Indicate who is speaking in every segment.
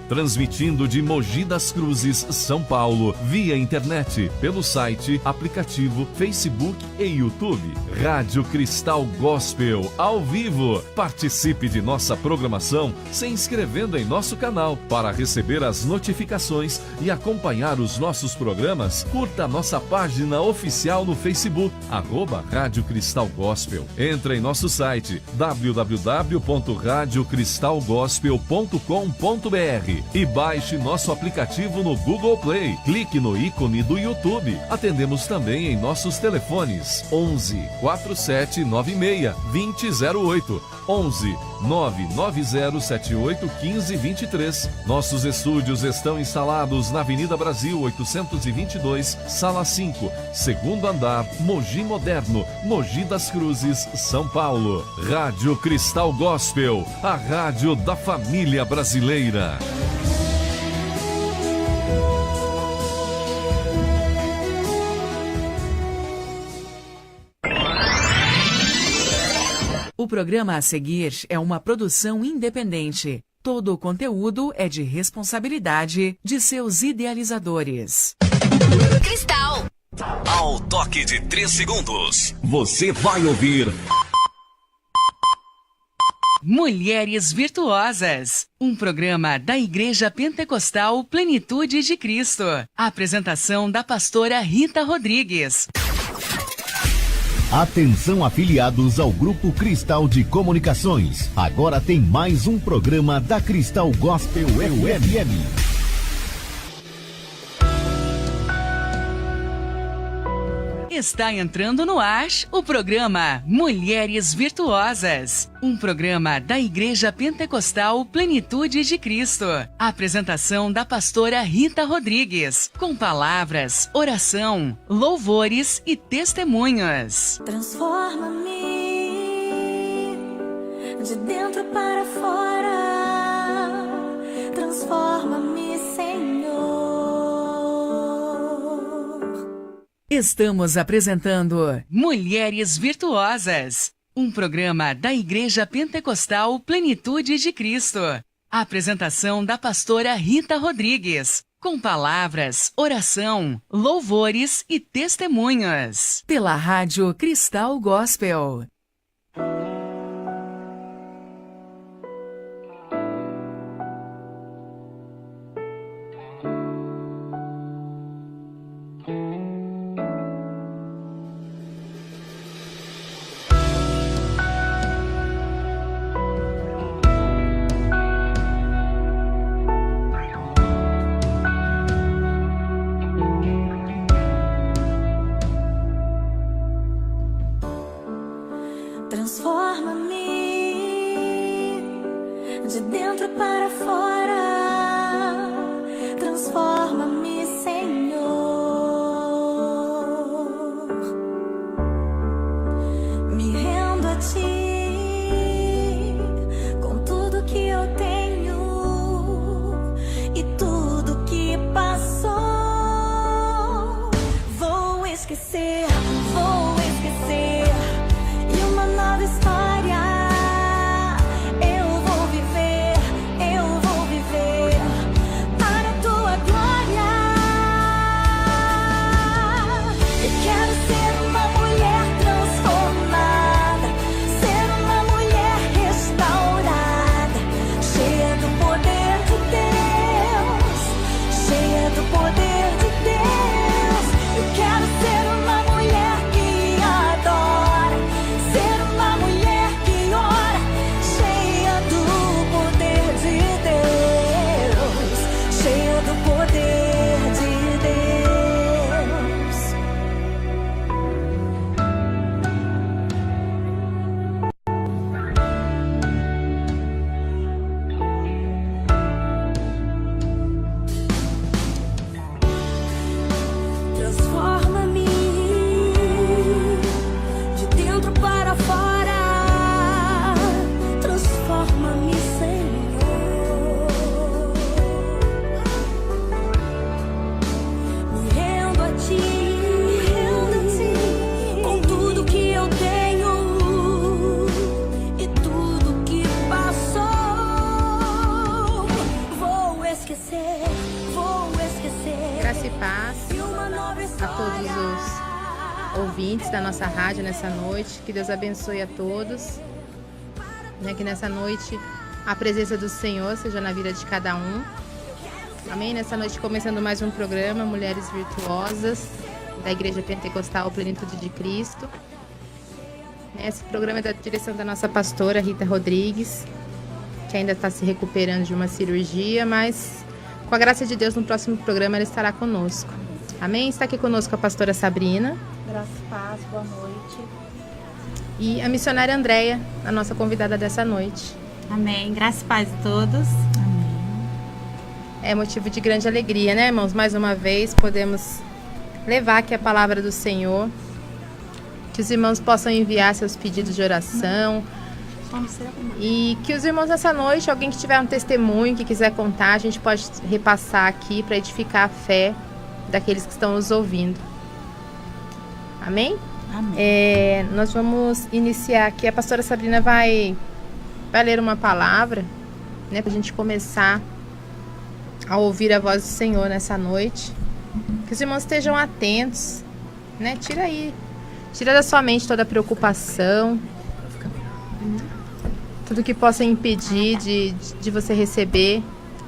Speaker 1: Transmitindo de Mogi das Cruzes, São Paulo, via internet, pelo site, aplicativo, Facebook e YouTube. Rádio Cristal Gospel, ao vivo. Participe de nossa programação se inscrevendo em nosso canal. Para receber as notificações e acompanhar os nossos programas, curta nossa página oficial no Facebook, @Rádio Cristal Gospel. Entre em nosso site, www.radiocristalgospel.com.br e baixe nosso aplicativo no Google Play. Clique no ícone do YouTube. Atendemos também em nossos telefones 11 4796 2008, 11 99078 1523. Nossos estúdios estão instalados na Avenida Brasil 822, Sala 5, segundo andar, Mogi Moderno, Mogi das Cruzes, São Paulo. Rádio Cristal Gospel, a rádio da família brasileira.
Speaker 2: O programa a seguir é uma produção independente. Todo o conteúdo é de responsabilidade de seus idealizadores.
Speaker 3: Cristal.
Speaker 4: Ao toque de 3 segundos, você vai ouvir
Speaker 2: Mulheres Virtuosas, um programa da Igreja Pentecostal Plenitude de Cristo. Apresentação da pastora Rita Rodrigues.
Speaker 5: Atenção, afiliados ao Grupo Cristal de Comunicações. Agora tem mais um programa da Cristal Gospel FM.
Speaker 2: Está entrando no ar o programa Mulheres Virtuosas, um programa da Igreja Pentecostal Plenitude de Cristo. Apresentação da pastora Rita Rodrigues, com palavras, oração, louvores e testemunhos.
Speaker 6: Transforma-me de dentro para fora, transforma-me, Senhor.
Speaker 2: Estamos apresentando Mulheres Virtuosas, um programa da Igreja Pentecostal Plenitude de Cristo. Apresentação da pastora Rita Rodrigues, com palavras, oração, louvores e testemunhos. Pela Rádio Cristal Gospel.
Speaker 3: a todos os ouvintes da nossa rádio nessa noite. Que Deus abençoe a todos. Que nessa noite a presença do Senhor seja na vida de cada um. Amém? Nessa noite começando mais um programa, Mulheres Virtuosas, da Igreja Pentecostal Plenitude de Cristo. Esse programa é da direção da nossa pastora Rita Rodrigues, que ainda está se recuperando de uma cirurgia, mas com a graça de Deus no próximo programa ela estará conosco. Amém? Está aqui conosco a pastora Sabrina.
Speaker 7: Graças e paz, boa noite.
Speaker 3: E a missionária Andréia, a nossa convidada dessa noite.
Speaker 7: Amém. Graças e paz a todos.
Speaker 3: Amém. É motivo de grande alegria, né, irmãos? Mais uma vez podemos levar aqui a palavra do Senhor. Que os irmãos possam enviar seus pedidos de oração. E que os irmãos nessa noite, alguém que tiver um testemunho, que quiser contar, a gente pode repassar aqui para edificar a fé daqueles que estão nos ouvindo. Amém? Amém. Nós vamos iniciar aqui. A pastora Sabrina vai ler uma palavra, né, para a gente começar a ouvir a voz do Senhor nessa noite. Que os irmãos estejam atentos, né? Tira da sua mente toda a preocupação, tudo que possa impedir de você receber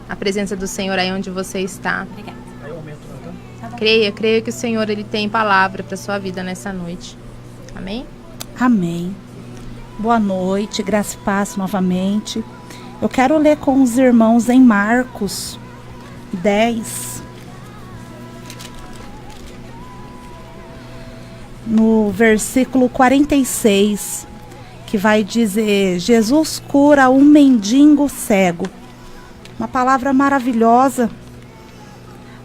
Speaker 3: a presença do Senhor aí onde você está.
Speaker 7: Obrigada.
Speaker 3: Creia que o Senhor ele tem palavra para sua vida nessa noite. Amém?
Speaker 7: Amém. Boa noite, graça e paz novamente. Eu quero ler com os irmãos em Marcos 10, no versículo 46, que vai dizer: Jesus cura um mendigo cego. Uma palavra maravilhosa.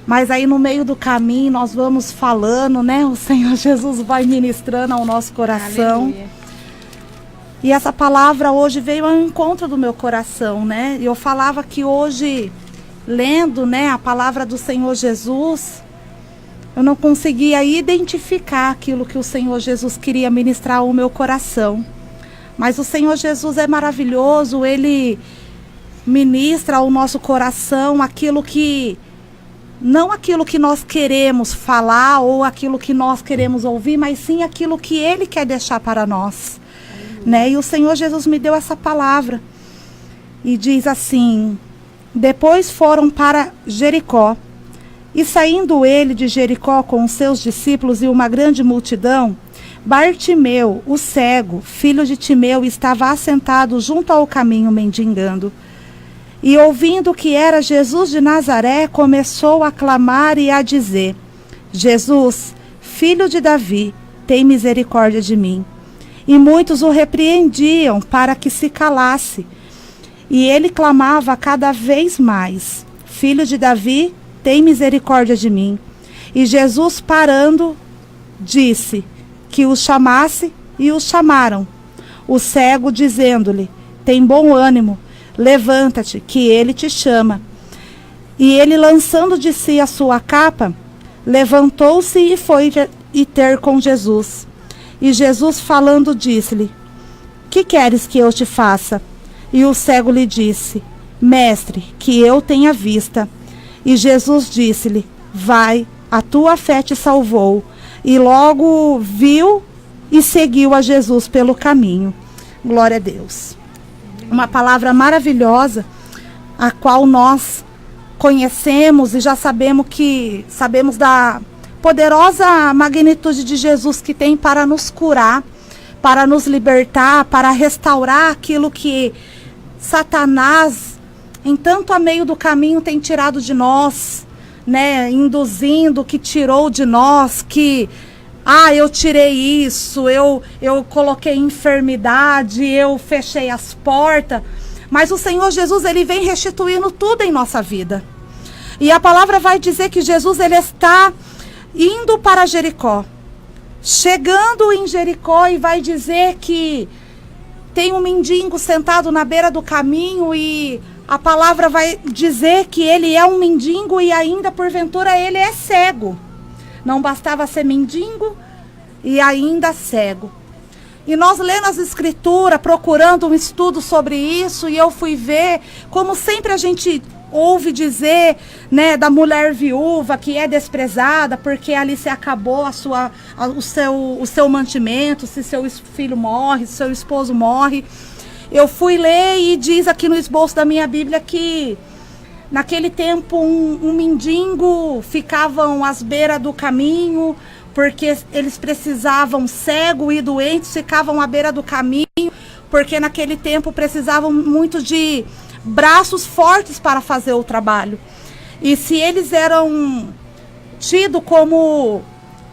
Speaker 7: Mas aí no meio do caminho nós vamos falando, né? O Senhor Jesus vai ministrando ao nosso coração.
Speaker 3: Aleluia.
Speaker 7: E essa palavra hoje veio ao encontro do meu coração, né? Eu falava que hoje, lendo, né, a palavra do Senhor Jesus, eu não conseguia identificar aquilo que o Senhor Jesus queria ministrar ao meu coração. Mas o Senhor Jesus é maravilhoso, Ele ministra ao nosso coração aquilo que... não aquilo que nós queremos falar ou aquilo que nós queremos ouvir, mas sim aquilo que Ele quer deixar para nós. Né? E o Senhor Jesus me deu essa palavra. E diz assim: depois foram para Jericó. E saindo ele de Jericó com os seus discípulos e uma grande multidão, Bartimeu, o cego, filho de Timeu, estava assentado junto ao caminho mendigando. E ouvindo que era Jesus de Nazaré, começou a clamar e a dizer: Jesus, filho de Davi, tem misericórdia de mim. E muitos o repreendiam para que se calasse. E ele clamava cada vez mais: Filho de Davi, tem misericórdia de mim. E Jesus, parando, disse que os chamasse, e os chamaram. O cego, dizendo-lhe: tem bom ânimo, levanta-te, que ele te chama. E ele, lançando de si a sua capa, levantou-se e foi ter com Jesus. E Jesus, falando, disse-lhe: que queres que eu te faça? E o cego lhe disse: Mestre, que eu tenha vista. E Jesus disse-lhe: vai, a tua fé te salvou. E logo viu e seguiu a Jesus pelo caminho. Glória a Deus. Uma palavra maravilhosa, a qual nós conhecemos e já sabemos da poderosa magnitude de Jesus que tem para nos curar, para nos libertar, para restaurar aquilo que Satanás, em tanto a meio do caminho, tem tirado de nós, né? Induzindo, que tirou de nós, que eu tirei isso, eu coloquei enfermidade, eu fechei as portas. Mas o Senhor Jesus, Ele vem restituindo tudo em nossa vida. E a palavra vai dizer que Jesus, Ele está indo para Jericó. Chegando em Jericó, e vai dizer que tem um mendigo sentado na beira do caminho, e a palavra vai dizer que ele é um mendigo e ainda porventura ele é cego. Não bastava ser mendigo e ainda cego. E nós lendo as escrituras, procurando um estudo sobre isso, e eu fui ver, como sempre a gente ouve dizer, né, da mulher viúva que é desprezada porque ali se acabou o seu mantimento, se seu filho morre, se seu esposo morre. Eu fui ler e diz aqui no esboço da minha Bíblia que naquele tempo um mendigo ficavam às beiras do caminho, porque eles precisavam, cego e doentes, ficavam à beira do caminho, porque naquele tempo precisavam muito de braços fortes para fazer o trabalho. E se eles eram tidos como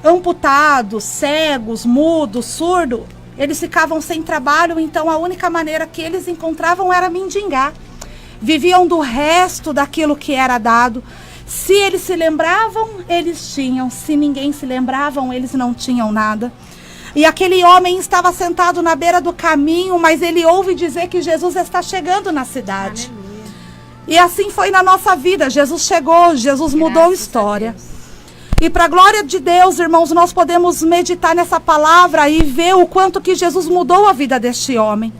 Speaker 7: amputados, cegos, mudos, surdos, eles ficavam sem trabalho, então a única maneira que eles encontravam era mendigar. Viviam do resto daquilo que era dado. Se eles se lembravam, eles tinham. Se ninguém se lembravam, eles não tinham nada. E aquele homem estava sentado na beira do caminho, mas ele ouve dizer que Jesus está chegando na cidade. Aleluia. E assim foi na nossa vida. Jesus chegou, Jesus mudou a história. E para a glória de Deus, irmãos, nós podemos meditar nessa palavra e ver o quanto que Jesus mudou a vida deste homem.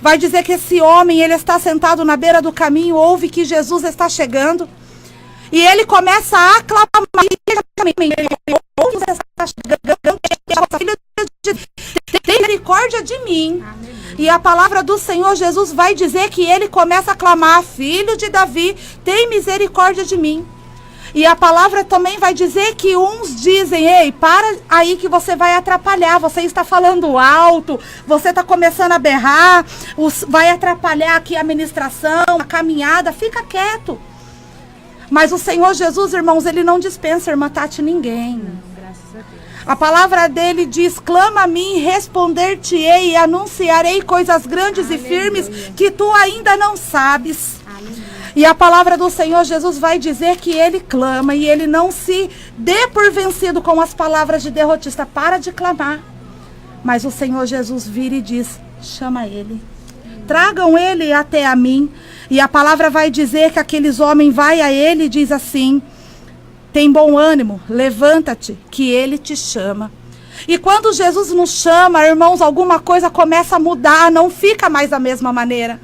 Speaker 7: Vai dizer que esse homem, ele está sentado na beira do caminho, ouve que Jesus está chegando. E ele começa a aclamar. Tem misericórdia de mim. E a palavra do Senhor Jesus vai dizer que ele começa a clamar: filho de Davi, tem misericórdia de mim. E a palavra também vai dizer que uns dizem: ei, para aí que você vai atrapalhar, você está falando alto, você está começando a berrar, vai atrapalhar aqui a ministração, a caminhada, fica quieto. Mas o Senhor Jesus, irmãos, ele não dispensa, irmã Tati, ninguém.
Speaker 3: Não, graças a Deus.
Speaker 7: A palavra dele diz: clama a mim, responder-te-ei e anunciarei coisas grandes Aleluia. E firmes que tu ainda não sabes. Aleluia. E a palavra do Senhor Jesus vai dizer que ele clama e ele não se dê por vencido com as palavras de derrotista. Para de clamar. Mas o Senhor Jesus vira e diz: chama ele. Tragam ele até a mim. E a palavra vai dizer que aqueles homens vai a ele e diz assim: tem bom ânimo, levanta-te, que ele te chama. E quando Jesus nos chama, irmãos, alguma coisa começa a mudar, não fica mais da mesma maneira.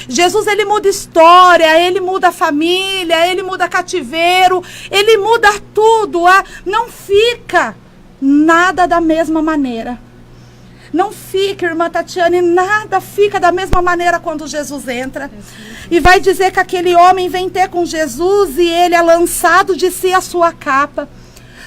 Speaker 7: Jesus, ele muda história, ele muda família, ele muda cativeiro, ele muda tudo. Não fica nada da mesma maneira. Não fica, irmã Tatiane, nada fica da mesma maneira quando Jesus entra. E vai dizer que aquele homem vem ter com Jesus e ele é lançado de si a sua capa.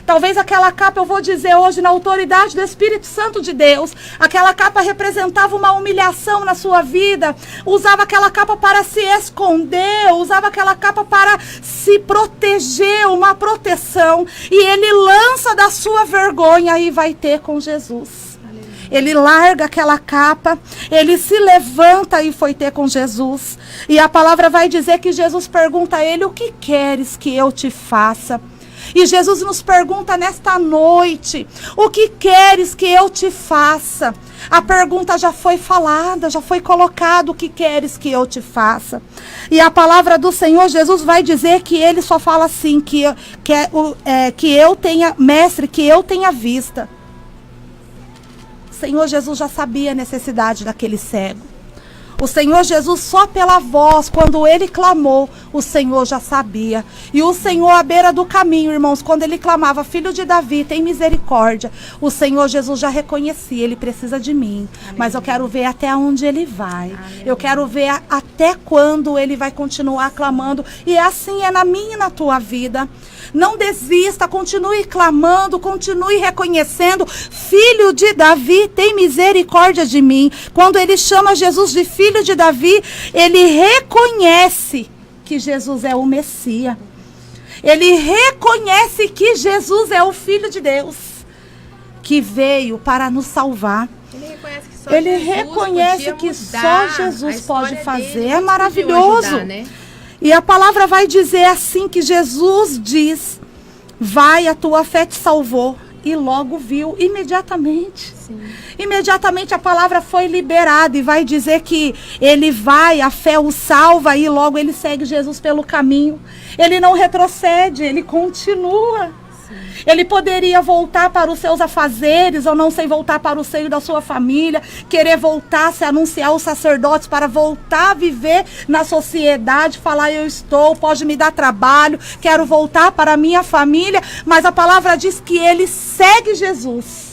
Speaker 7: Talvez aquela capa, eu vou dizer hoje, na autoridade do Espírito Santo de Deus, aquela capa representava uma humilhação na sua vida, usava aquela capa para se esconder, usava aquela capa para se proteger, uma proteção, e ele lança da sua vergonha e vai ter com Jesus. Ele larga aquela capa, ele se levanta e foi ter com Jesus. E a palavra vai dizer que Jesus pergunta a ele: o que queres que eu te faça? E Jesus nos pergunta nesta noite: o que queres que eu te faça? A pergunta já foi falada, já foi colocado: o que queres que eu te faça? E a palavra do Senhor Jesus vai dizer que ele só fala assim, que eu tenha, mestre, que eu tenha vista. O Senhor Jesus já sabia a necessidade daquele cego. O Senhor Jesus, só pela voz, quando ele clamou, o Senhor já sabia. E o Senhor, à beira do caminho, irmãos, quando ele clamava: filho de Davi, tem misericórdia, o Senhor Jesus já reconhecia: ele precisa de mim. Amém. Mas eu quero ver até onde ele vai. Amém. Eu quero ver até quando ele vai continuar clamando. E assim é na minha e na tua vida. Não desista, continue clamando, continue reconhecendo: filho de Davi, tem misericórdia de mim. Quando ele chama Jesus de filho de Davi, ele reconhece que Jesus é o Messias. Ele reconhece que Jesus é o Filho de Deus, que veio para nos salvar. Ele reconhece que só Jesus pode fazer. É maravilhoso. Ajudar, né? E a palavra vai dizer assim, que Jesus diz: vai, a tua fé te salvou. E logo viu, imediatamente. Sim. Imediatamente a palavra foi liberada. E vai dizer que ele vai, a fé o salva. E logo ele segue Jesus pelo caminho. Ele não retrocede, ele continua. Ele poderia voltar para os seus afazeres, ou não sei, voltar para o seio da sua família, querer voltar, se anunciar os sacerdotes para voltar a viver na sociedade, falar eu estou, pode me dar trabalho, quero voltar para a minha família, mas a palavra diz que ele segue Jesus.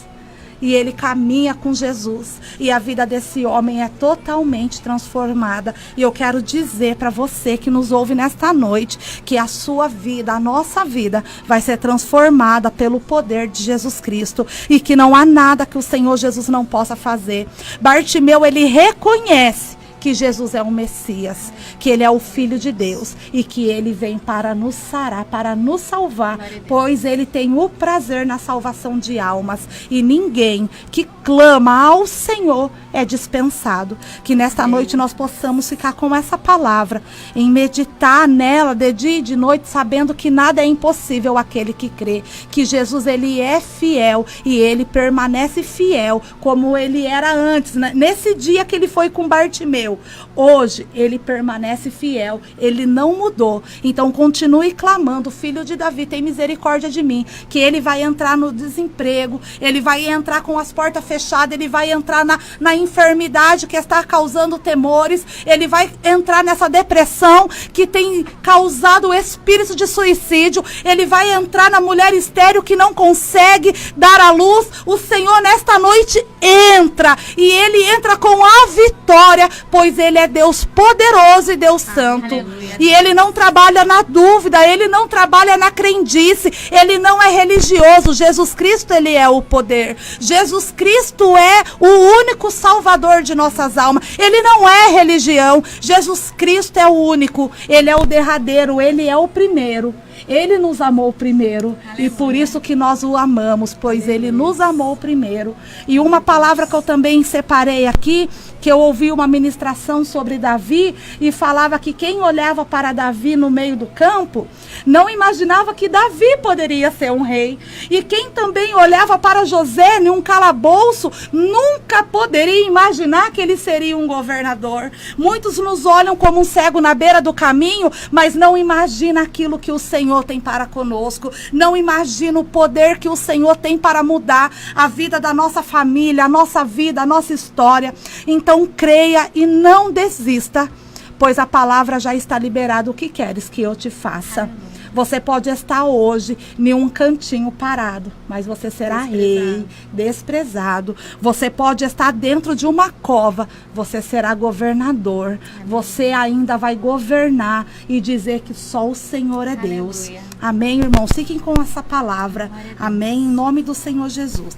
Speaker 7: E ele caminha com Jesus. E a vida desse homem é totalmente transformada. E eu quero dizer para você que nos ouve nesta noite, que a sua vida, a nossa vida, vai ser transformada pelo poder de Jesus Cristo. E que não há nada que o Senhor Jesus não possa fazer. Bartimeu, ele reconhece que Jesus é o Messias, que ele é o Filho de Deus e que ele vem para nos sarar, para nos salvar, pois ele tem o prazer na salvação de almas e ninguém que clama ao Senhor é dispensado. Que nesta noite nós possamos ficar com essa palavra, em meditar nela de dia e de noite, sabendo que nada é impossível àquele que crê, que Jesus ele é fiel e ele permanece fiel como ele era antes, né? Nesse dia que ele foi com Bartimeu, hoje ele permanece fiel, ele não mudou. Então continue clamando: Filho de Davi, tem misericórdia de mim, que ele vai entrar no desemprego, ele vai entrar com as portas fechadas, ele vai entrar na enfermidade que está causando temores, ele vai entrar nessa depressão que tem causado o espírito de suicídio, ele vai entrar na mulher estéril que não consegue dar à luz. O Senhor nesta noite entra, e ele entra com a vitória, pois ele é Deus poderoso e Deus santo. Aleluia. E ele não trabalha na dúvida, ele não trabalha na crendice, ele não é religioso. Jesus Cristo, ele é o poder. Jesus Cristo é o único salvador de nossas almas. Ele não é religião. Jesus Cristo é o único, ele é o derradeiro, ele é o primeiro. Ele nos amou primeiro. Aleluia. E por isso que nós o amamos, pois Aleluia. Ele nos amou primeiro. E uma palavra que eu também separei aqui, que eu ouvi uma ministração sobre Davi, e falava que quem olhava para Davi no meio do campo, não imaginava que Davi poderia ser um rei. E quem também olhava para José em um calabouço, nunca poderia imaginar que ele seria um governador. Muitos nos olham como um cego na beira do caminho, mas não imagina aquilo que o Senhor tem para conosco, não imagina o poder que o Senhor tem para mudar a vida da nossa família, a nossa vida, a nossa história. Então creia e não desista, pois a palavra já está liberada. O que queres que eu te faça? Você pode estar hoje em um cantinho parado, mas você será rei, desprezado. Você pode estar dentro de uma cova, você será governador. Amém. Você ainda vai governar e dizer que só o Senhor é Deus. Aleluia. Amém, irmãos? Fiquem com essa palavra. Amém, em nome do Senhor Jesus.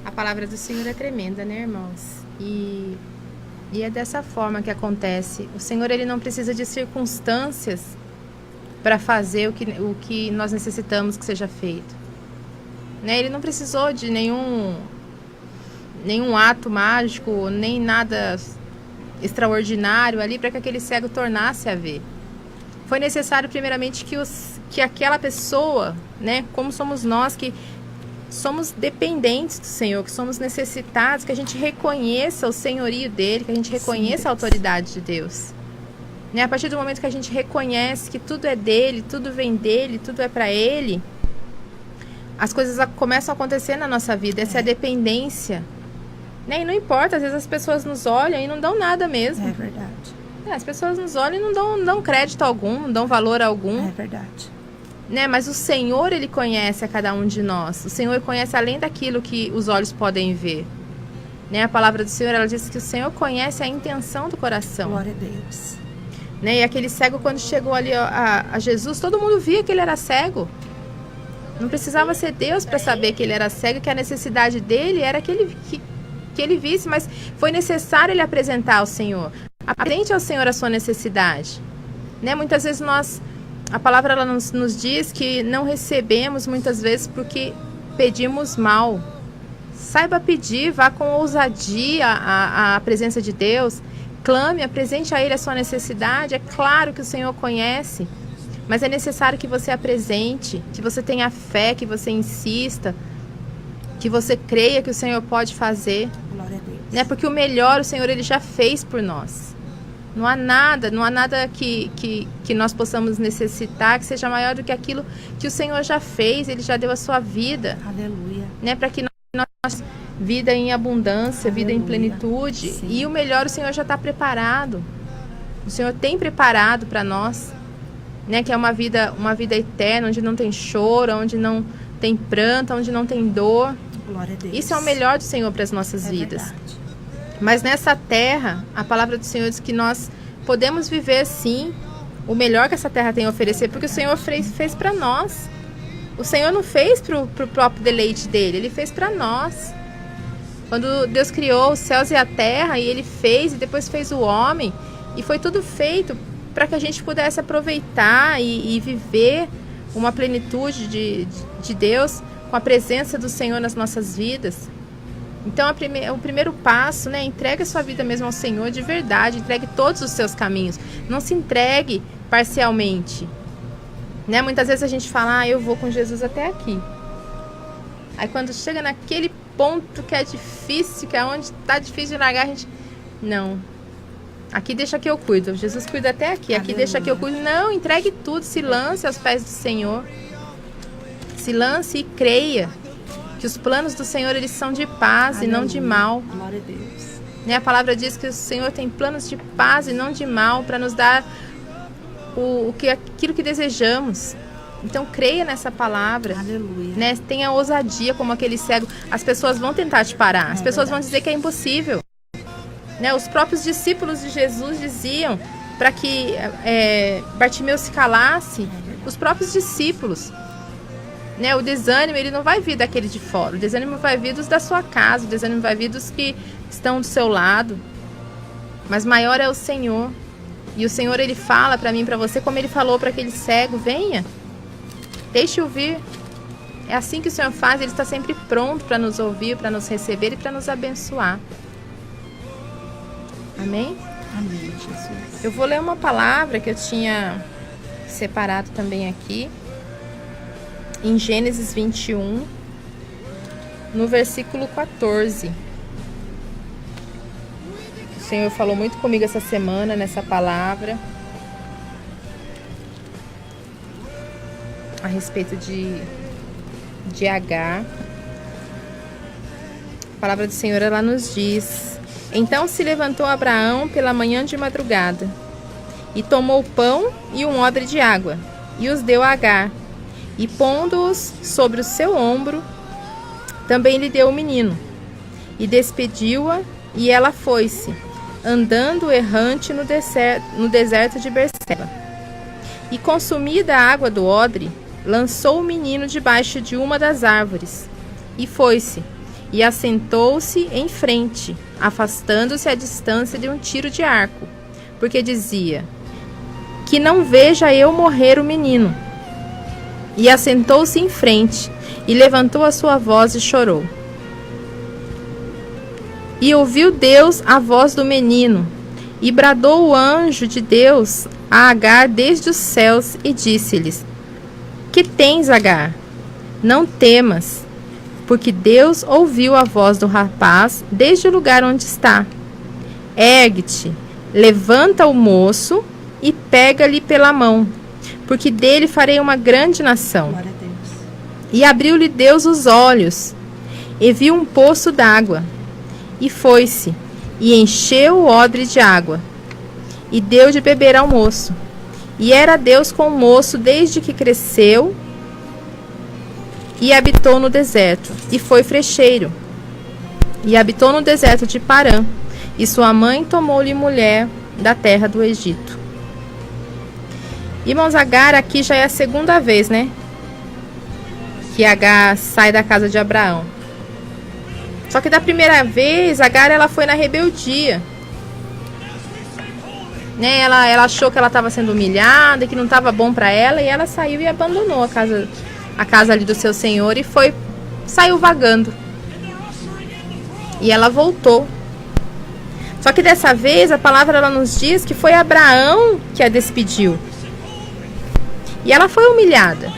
Speaker 3: A palavra do Senhor é tremenda, né, irmãos? E é dessa forma que acontece. O Senhor, ele não precisa de circunstâncias para fazer o que nós necessitamos que seja feito, né? Ele não precisou de nenhum ato mágico, nem nada extraordinário ali para que aquele cego tornasse a ver. Foi necessário primeiramente que aquela pessoa, né, como somos nós que somos dependentes do Senhor, que somos necessitados, que a gente reconheça o senhorio dele, que a gente reconheça a autoridade de Deus. Né? A partir do momento que a gente reconhece que tudo é dele, tudo vem dele, tudo é para ele, as coisas começam a acontecer na nossa vida. Essa é a dependência. Né? E não importa, às vezes as pessoas nos olham e não dão nada mesmo.
Speaker 7: É verdade.
Speaker 3: As pessoas nos olham e não dão crédito algum, não dão valor algum.
Speaker 7: É verdade.
Speaker 3: Né? Mas o Senhor, ele conhece a cada um de nós. O Senhor conhece além daquilo que os olhos podem ver. Né? A palavra do Senhor, ela diz que o Senhor conhece a intenção do coração.
Speaker 7: Glória a Deus.
Speaker 3: Né? E aquele cego, quando chegou ali a Jesus, todo mundo via que ele era cego. Não precisava ser Deus para saber que ele era cego, que a necessidade dele era que ele visse, mas foi necessário ele apresentar ao Senhor. Apresente ao Senhor a sua necessidade. Né? Muitas vezes a palavra ela nos diz que não recebemos muitas vezes porque pedimos mal. Saiba pedir, vá com ousadia à presença de Deus. Clame, apresente a Ele a sua necessidade. É claro que o Senhor conhece, mas é necessário que você apresente, que você tenha fé, que você insista, que você creia que o Senhor pode fazer.
Speaker 7: Glória a Deus.
Speaker 3: Né? Porque o melhor o Senhor ele já fez por nós. Não há nada que nós possamos necessitar que seja maior do que aquilo que o Senhor já fez. Ele já deu a sua vida.
Speaker 7: Aleluia.
Speaker 3: Né, para que nós vida em abundância,
Speaker 7: Aleluia.
Speaker 3: Vida em plenitude.
Speaker 7: Sim.
Speaker 3: E o melhor o Senhor já está preparado. O Senhor tem preparado para nós, né, que é uma vida eterna, onde não tem choro, onde não tem pranto, onde não tem dor.
Speaker 7: Glória a Deus.
Speaker 3: Isso é o melhor do Senhor para as nossas vidas.
Speaker 7: Verdade.
Speaker 3: Mas nessa terra, a palavra do Senhor diz que nós podemos viver, sim, o melhor que essa terra tem a oferecer, porque o Senhor fez para nós. O Senhor não fez para o próprio deleite dele, Ele fez para nós. Quando Deus criou os céus e a terra, e Ele fez, e depois fez o homem, e foi tudo feito para que a gente pudesse aproveitar e viver uma plenitude de Deus, com a presença do Senhor nas nossas vidas. Então, o primeiro passo, né, entregue a sua vida mesmo ao Senhor de verdade, entregue todos os seus caminhos. Não se entregue parcialmente. Né? Muitas vezes a gente fala, eu vou com Jesus até aqui. Aí quando chega naquele ponto que é difícil, que é onde está difícil de largar, a gente... Não. Aqui deixa que eu cuido. Jesus cuida até aqui. Aqui deixa que eu cuido. Não, entregue tudo. Se lance aos pés do Senhor. Se lance e creia que os planos do Senhor, eles são de paz. Aleluia. E não de mal.
Speaker 7: Glória a Deus.
Speaker 3: Né? A palavra diz que o Senhor tem planos de paz e não de mal, para nos dar aquilo que desejamos. Então creia nessa palavra.
Speaker 7: Aleluia.
Speaker 3: Né? Tenha ousadia como aquele cego. As pessoas vão tentar te parar. As pessoas vão dizer que é impossível. Né? Os próprios discípulos de Jesus diziam para que Bartimeu se calasse. Os próprios discípulos. Né? O desânimo, ele não vai vir daquele de fora. O desânimo vai vir dos da sua casa. O desânimo vai vir dos que estão do seu lado. Mas maior é o Senhor. E o Senhor, ele fala para mim, para você, como ele falou para aquele cego: venha, deixe-o vir. É assim que o Senhor faz. Ele está sempre pronto para nos ouvir, para nos receber e para nos abençoar. Amém?
Speaker 7: Amém, Jesus.
Speaker 3: Eu vou ler uma palavra que eu tinha separado também aqui. Em Gênesis 21, no versículo 14. O Senhor falou muito comigo essa semana nessa palavra a respeito de Agar. A palavra do Senhor, ela nos diz: então se levantou Abraão pela manhã de madrugada e tomou pão e um odre de água e os deu a Agar. E pondo-os sobre o seu ombro, também lhe deu o menino. E despediu-a, e ela foi-se, andando errante no deserto de Berseba. E consumida a água do odre, lançou o menino debaixo de uma das árvores. E foi-se, e assentou-se em frente, afastando-se à distância de um tiro de arco, porque dizia: que não veja eu morrer o menino. E assentou-se em frente, e levantou a sua voz e chorou. E ouviu Deus a voz do menino, e bradou o anjo de Deus a Agar desde os céus, e disse-lhes: que tens, Agar? Não temas, porque Deus ouviu a voz do rapaz desde o lugar onde está. Ergue-te, levanta o moço e pega-lhe pela mão, porque dele farei uma grande nação.
Speaker 7: Glória a Deus.
Speaker 3: E abriu-lhe Deus os olhos, e viu um poço d'água, e foi-se, e encheu o odre de água, e deu de beber ao moço. E era Deus com o moço desde que cresceu, e habitou no deserto, e foi frecheiro, e habitou no deserto de Parã, e sua mãe tomou-lhe mulher da terra do Egito. Irmãos, Agar aqui já é a segunda vez, né? Que Agar sai da casa de Abraão. Só que da primeira vez, Agar, ela foi na rebeldia. Né? Ela achou que ela estava sendo humilhada e que não estava bom para ela, e ela saiu e abandonou a casa ali do seu senhor e saiu vagando. E ela voltou. Só que dessa vez a palavra, ela nos diz que foi Abraão que a despediu. E ela foi humilhada.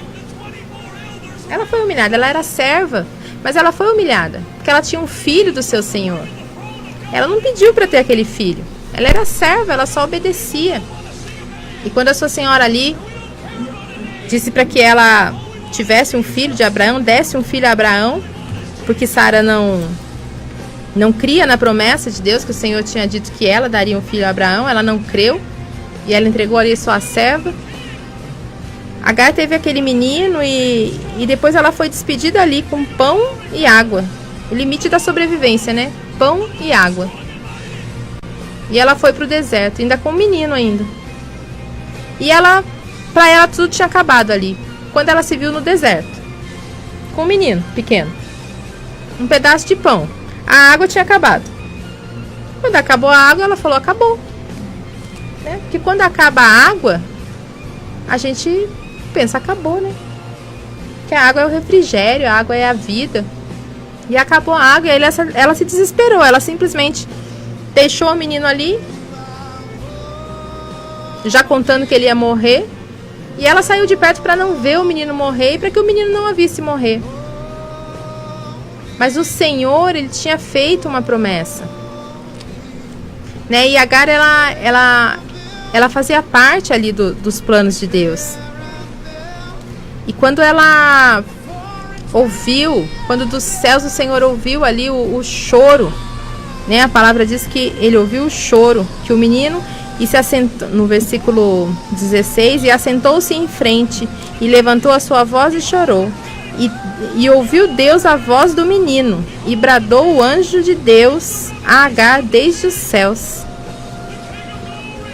Speaker 3: Ela era serva, mas ela foi humilhada, porque ela tinha um filho do seu senhor. Ela não pediu para ter aquele filho. Ela era serva, ela só obedecia. E quando a sua senhora ali disse para que ela tivesse um filho de Abraão, desse um filho a Abraão, porque Sara não cria na promessa de Deus, que o Senhor tinha dito que ela daria um filho a Abraão, ela não creu, e ela entregou ali sua serva. Agar teve aquele menino e depois ela foi despedida ali com pão e água. O limite da sobrevivência, né? Pão e água. E ela foi pro deserto, ainda com o menino ainda. E pra ela tudo tinha acabado ali, quando ela se viu no deserto, com um menino pequeno, um pedaço de pão. A água tinha acabado. Quando acabou a água, ela falou, acabou, né? Porque quando acaba a água, a gente pensa, acabou, né? Que a água é o refrigério, a água é a vida. E acabou a água, e aí ela se desesperou. Ela simplesmente deixou o menino ali, já contando que ele ia morrer. E ela saiu de perto para não ver o menino morrer e para que o menino não a visse morrer. Mas o Senhor, ele tinha feito uma promessa, né? E Agar, ela fazia parte ali dos planos de Deus. E quando ela ouviu, quando dos céus o Senhor ouviu ali o choro, né? A palavra diz que ele ouviu o choro, que o menino, e se assentou, no versículo 16, e assentou-se em frente, e levantou a sua voz e chorou. E ouviu Deus a voz do menino, e bradou o anjo de Deus a Agar desde os céus.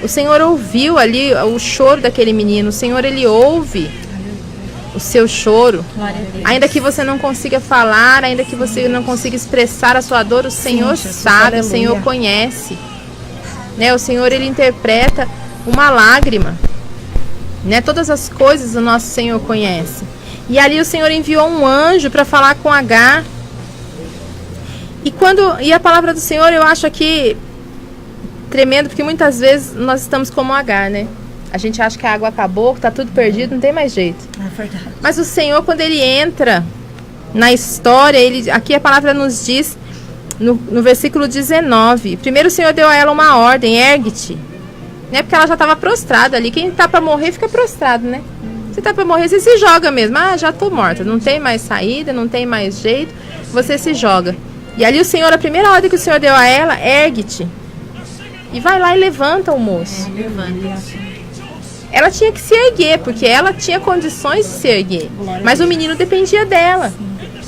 Speaker 3: O Senhor ouviu ali o choro daquele menino. O Senhor, ele ouve o seu choro. Ainda que você não consiga falar, ainda que você não consiga expressar a sua dor, o Senhor sabe, o Senhor conhece, né? O Senhor, ele interpreta uma lágrima, né? Todas as coisas o nosso Senhor conhece. E ali o Senhor enviou um anjo para falar com Agar. E a palavra do Senhor, eu acho aqui tremendo, porque muitas vezes nós estamos como Agar, né? A gente acha que a água acabou, que tá tudo perdido, não tem mais jeito.
Speaker 7: É verdade.
Speaker 3: Mas o Senhor, quando ele entra na história, aqui a palavra nos diz, no versículo 19, primeiro o Senhor deu a ela uma ordem, ergue-te, né? Porque ela já estava prostrada ali. Quem tá para morrer fica prostrado, né? Você tá para morrer, você se joga mesmo. Ah, já tô morta, não tem mais saída, não tem mais jeito, você se joga. E ali o Senhor, a primeira ordem que o Senhor deu a ela, ergue-te. E vai lá e levanta o moço. Ela tinha que se erguer, porque ela tinha condições de se erguer. Mas o menino dependia dela.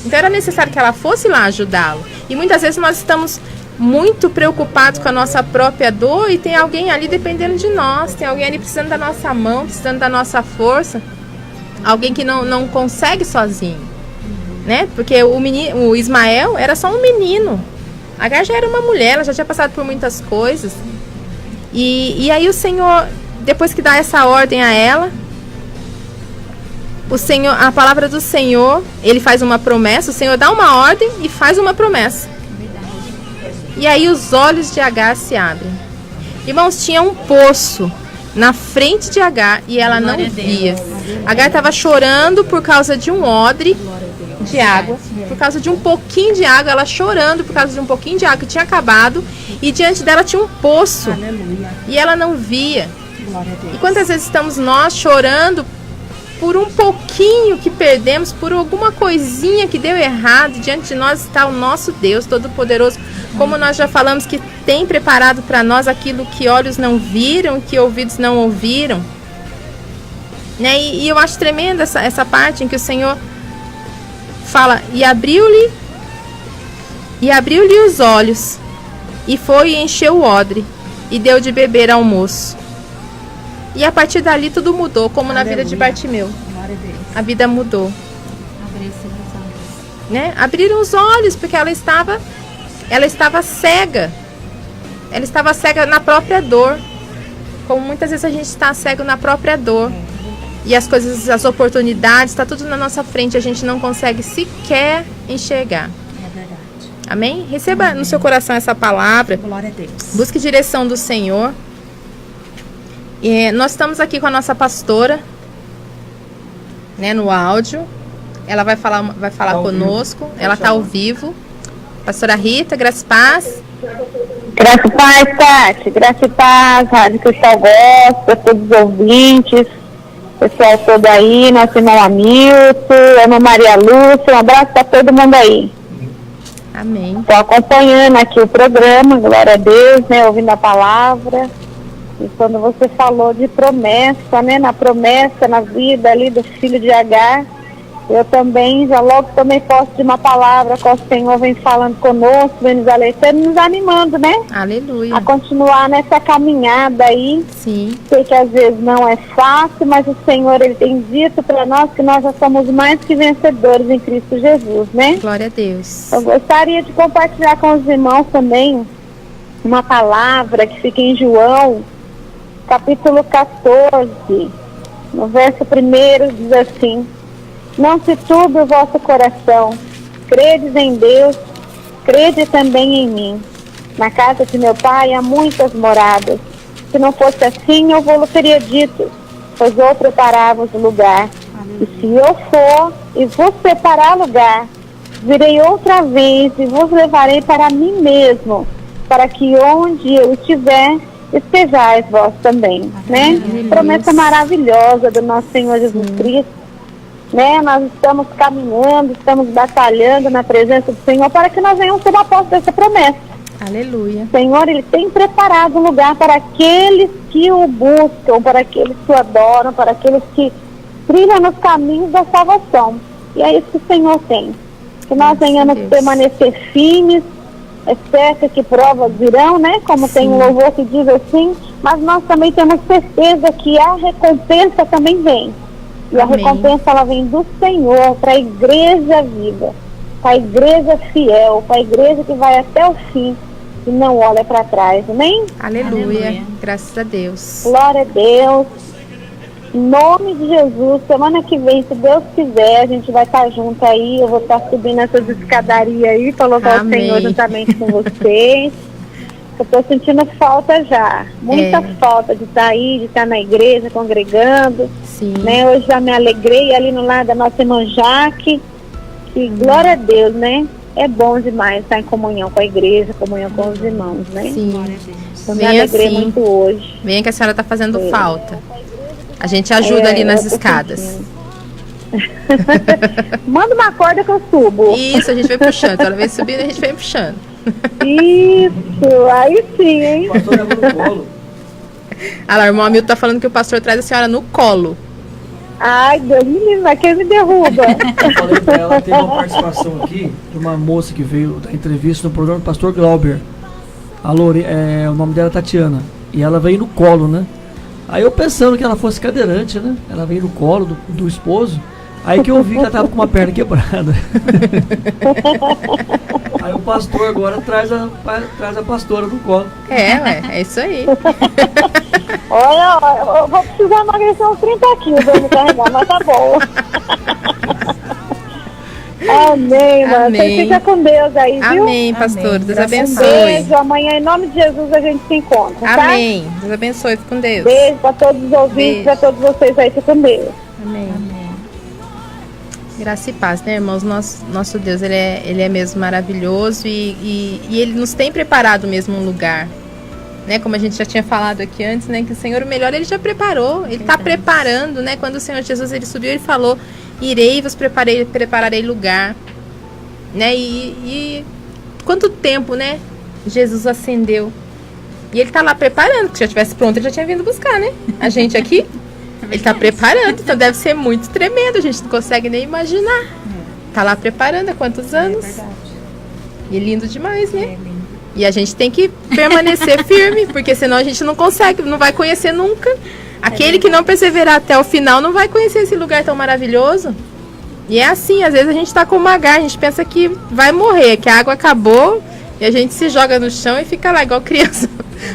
Speaker 3: Então era necessário que ela fosse lá ajudá-lo. E muitas vezes nós estamos muito preocupados com a nossa própria dor e tem alguém ali dependendo de nós. Tem alguém ali precisando da nossa mão, precisando da nossa força. Alguém que não consegue sozinho, né? Porque o Ismael era só um menino. A Agar já era uma mulher, ela já tinha passado por muitas coisas. E aí o Senhor, depois que dá essa ordem a ela, o Senhor, a palavra do Senhor, ele faz uma promessa. O Senhor dá uma ordem e faz uma promessa. E aí os olhos de Agar se abrem. Irmãos, tinha um poço na frente de Agar e ela não via. Agar estava chorando por causa de um odre de água, por causa de um pouquinho de água, ela chorando por causa de um pouquinho de água que tinha acabado, e diante dela tinha um poço. E ela não via. E quantas vezes estamos nós chorando por um pouquinho que perdemos, por alguma coisinha que deu errado? Diante de nós está o nosso Deus Todo-Poderoso, como nós já falamos, que tem preparado para nós aquilo que olhos não viram, que ouvidos não ouviram, né? E eu acho tremenda essa parte em que o Senhor fala, e abriu-lhe os olhos, e foi e encheu o odre, e deu de beber ao moço. E a partir dali tudo mudou, como na vida de Bartimeu. A vida mudou. Né? Abriram os olhos, porque ela estava cega. Ela estava cega na própria dor. Como muitas vezes a gente está cego na própria dor. E as coisas, as oportunidades, está tudo na nossa frente, a gente não consegue sequer enxergar.
Speaker 7: É verdade.
Speaker 3: Amém? Receba no seu coração essa palavra.
Speaker 7: Glória a Deus.
Speaker 3: Busque direção do Senhor. E nós estamos aqui com a nossa pastora, né, no áudio. Ela vai falar conosco. Ela está ao vivo. Pastora Rita, graça e paz.
Speaker 8: Graça e paz, Tati. Graça e paz, Rádio Cristal Gospel, todos os ouvintes, pessoal todo aí, nosso irmão Hamilton, Ana Maria Lúcia, um abraço para todo mundo aí.
Speaker 3: Amém.
Speaker 8: Estou acompanhando aqui o programa, glória a Deus, né, ouvindo a palavra. E quando você falou de promessa, né, na promessa, na vida ali do filho de Agar, eu também, já logo tomei posse de uma palavra que o Senhor vem falando conosco, vem nos alertando, nos animando, né?
Speaker 3: Aleluia.
Speaker 8: A continuar nessa caminhada aí.
Speaker 3: Sim.
Speaker 8: Sei que às vezes não é fácil, mas o Senhor, Ele tem dito para nós que nós já somos mais que vencedores em Cristo Jesus, né?
Speaker 3: Glória a Deus.
Speaker 8: Eu gostaria de compartilhar com os irmãos também uma palavra que fica em João, capítulo 14, no verso 1, diz assim: não se turbe o vosso coração, credes em Deus, crede também em mim. Na casa de meu pai há muitas moradas. Se não fosse assim, eu vou-lo teria dito, pois vou preparar-vos lugar. E se eu for e vos preparar lugar, virei outra vez e vos levarei para mim mesmo, para que onde eu estiver, estejais vós também, né? Promessa maravilhosa do nosso Senhor Jesus Cristo, né? Nós estamos caminhando, estamos batalhando na presença do Senhor para que nós venhamos tomar posse dessa promessa.
Speaker 3: Aleluia.
Speaker 8: O Senhor, Ele tem preparado um lugar para aqueles que o buscam, para aqueles que o adoram, para aqueles que trilham nos caminhos da salvação. E é isso que o Senhor tem. Que nós venhamos permanecer firmes. É certo que provas virão, né? Como tem um louvor que diz assim, mas nós também temos certeza que a recompensa também vem. E a recompensa, ela vem do Senhor para a igreja viva, para a igreja fiel, para a igreja que vai até o fim e não olha para trás, amém?
Speaker 3: Aleluia. Graças a Deus.
Speaker 8: Glória a Deus. Em nome de Jesus, semana que vem, se Deus quiser, a gente vai estar junto aí. Eu vou estar subindo essas escadarias aí para louvar o Senhor juntamente com vocês. Eu estou sentindo falta já, muita falta de estar aí, de estar na igreja, congregando.
Speaker 3: Sim.
Speaker 8: Né? Hoje já me alegrei ali no lado da nossa irmã Jaque. E glória a Deus, né? É bom demais estar em comunhão com a igreja, comunhão com os irmãos, né?
Speaker 3: Sim.
Speaker 8: Eu me alegrei muito hoje.
Speaker 3: Venha que a senhora está fazendo falta. A gente ajuda ali nas escadas.
Speaker 8: Manda uma corda que eu subo.
Speaker 3: Isso, a gente vai puxando. Ela vem subindo e a gente vai puxando.
Speaker 8: Isso, aí sim, hein?
Speaker 9: O pastor leva no colo.
Speaker 3: Ah lá, o irmão Hamilton tá falando que o pastor traz a senhora no colo.
Speaker 8: Ai, Deus me livre, mas quem me derruba?
Speaker 9: Eu falei pra ela, teve uma participação aqui de uma moça que veio da entrevista no programa do pastor Glauber. O nome dela é Tatiana. E ela veio no colo, né? Aí eu pensando que ela fosse cadeirante, né? Ela veio no colo do esposo. Aí que eu vi que ela tava com uma perna quebrada. Aí o pastor agora traz a pastora no colo.
Speaker 3: É isso aí.
Speaker 8: Olha, eu vou precisar emagrecer uns 30 quilos pra me carregar, mas tá bom. Amém, mano. Você fica com Deus aí, viu?
Speaker 3: Amém, pastor. Deus abençoe.
Speaker 8: Um beijo. Amanhã, em nome de Jesus, a gente se encontra, tá?
Speaker 3: Amém. Deus abençoe. Fique com Deus.
Speaker 8: Beijo pra todos os ouvintes, pra todos vocês aí. Fique com Deus.
Speaker 3: Amém. Graça e paz, né, irmãos? Nosso Deus, ele é mesmo maravilhoso e Ele nos tem preparado mesmo um lugar, né? Como a gente já tinha falado aqui antes, né? Que o Senhor, o melhor, Ele já preparou. Ele está preparando, né? Quando o Senhor Jesus, Ele subiu, Ele falou: irei vos prepararei lugar, né? E quanto tempo, né? Jesus ascendeu. E Ele está lá preparando, porque se já estivesse pronto, Ele já tinha vindo buscar, né? A gente aqui. Ele está preparando, então deve ser muito tremendo, a gente não consegue nem imaginar. Tá lá preparando há quantos anos? E lindo demais, né? E a gente tem que permanecer firme, porque senão a gente não consegue, não vai conhecer nunca. Aquele que não perseverar até o final não vai conhecer esse lugar tão maravilhoso. E é assim, às vezes a gente tá com uma garra, a gente pensa que vai morrer, que a água acabou, e a gente se joga no chão e fica lá igual criança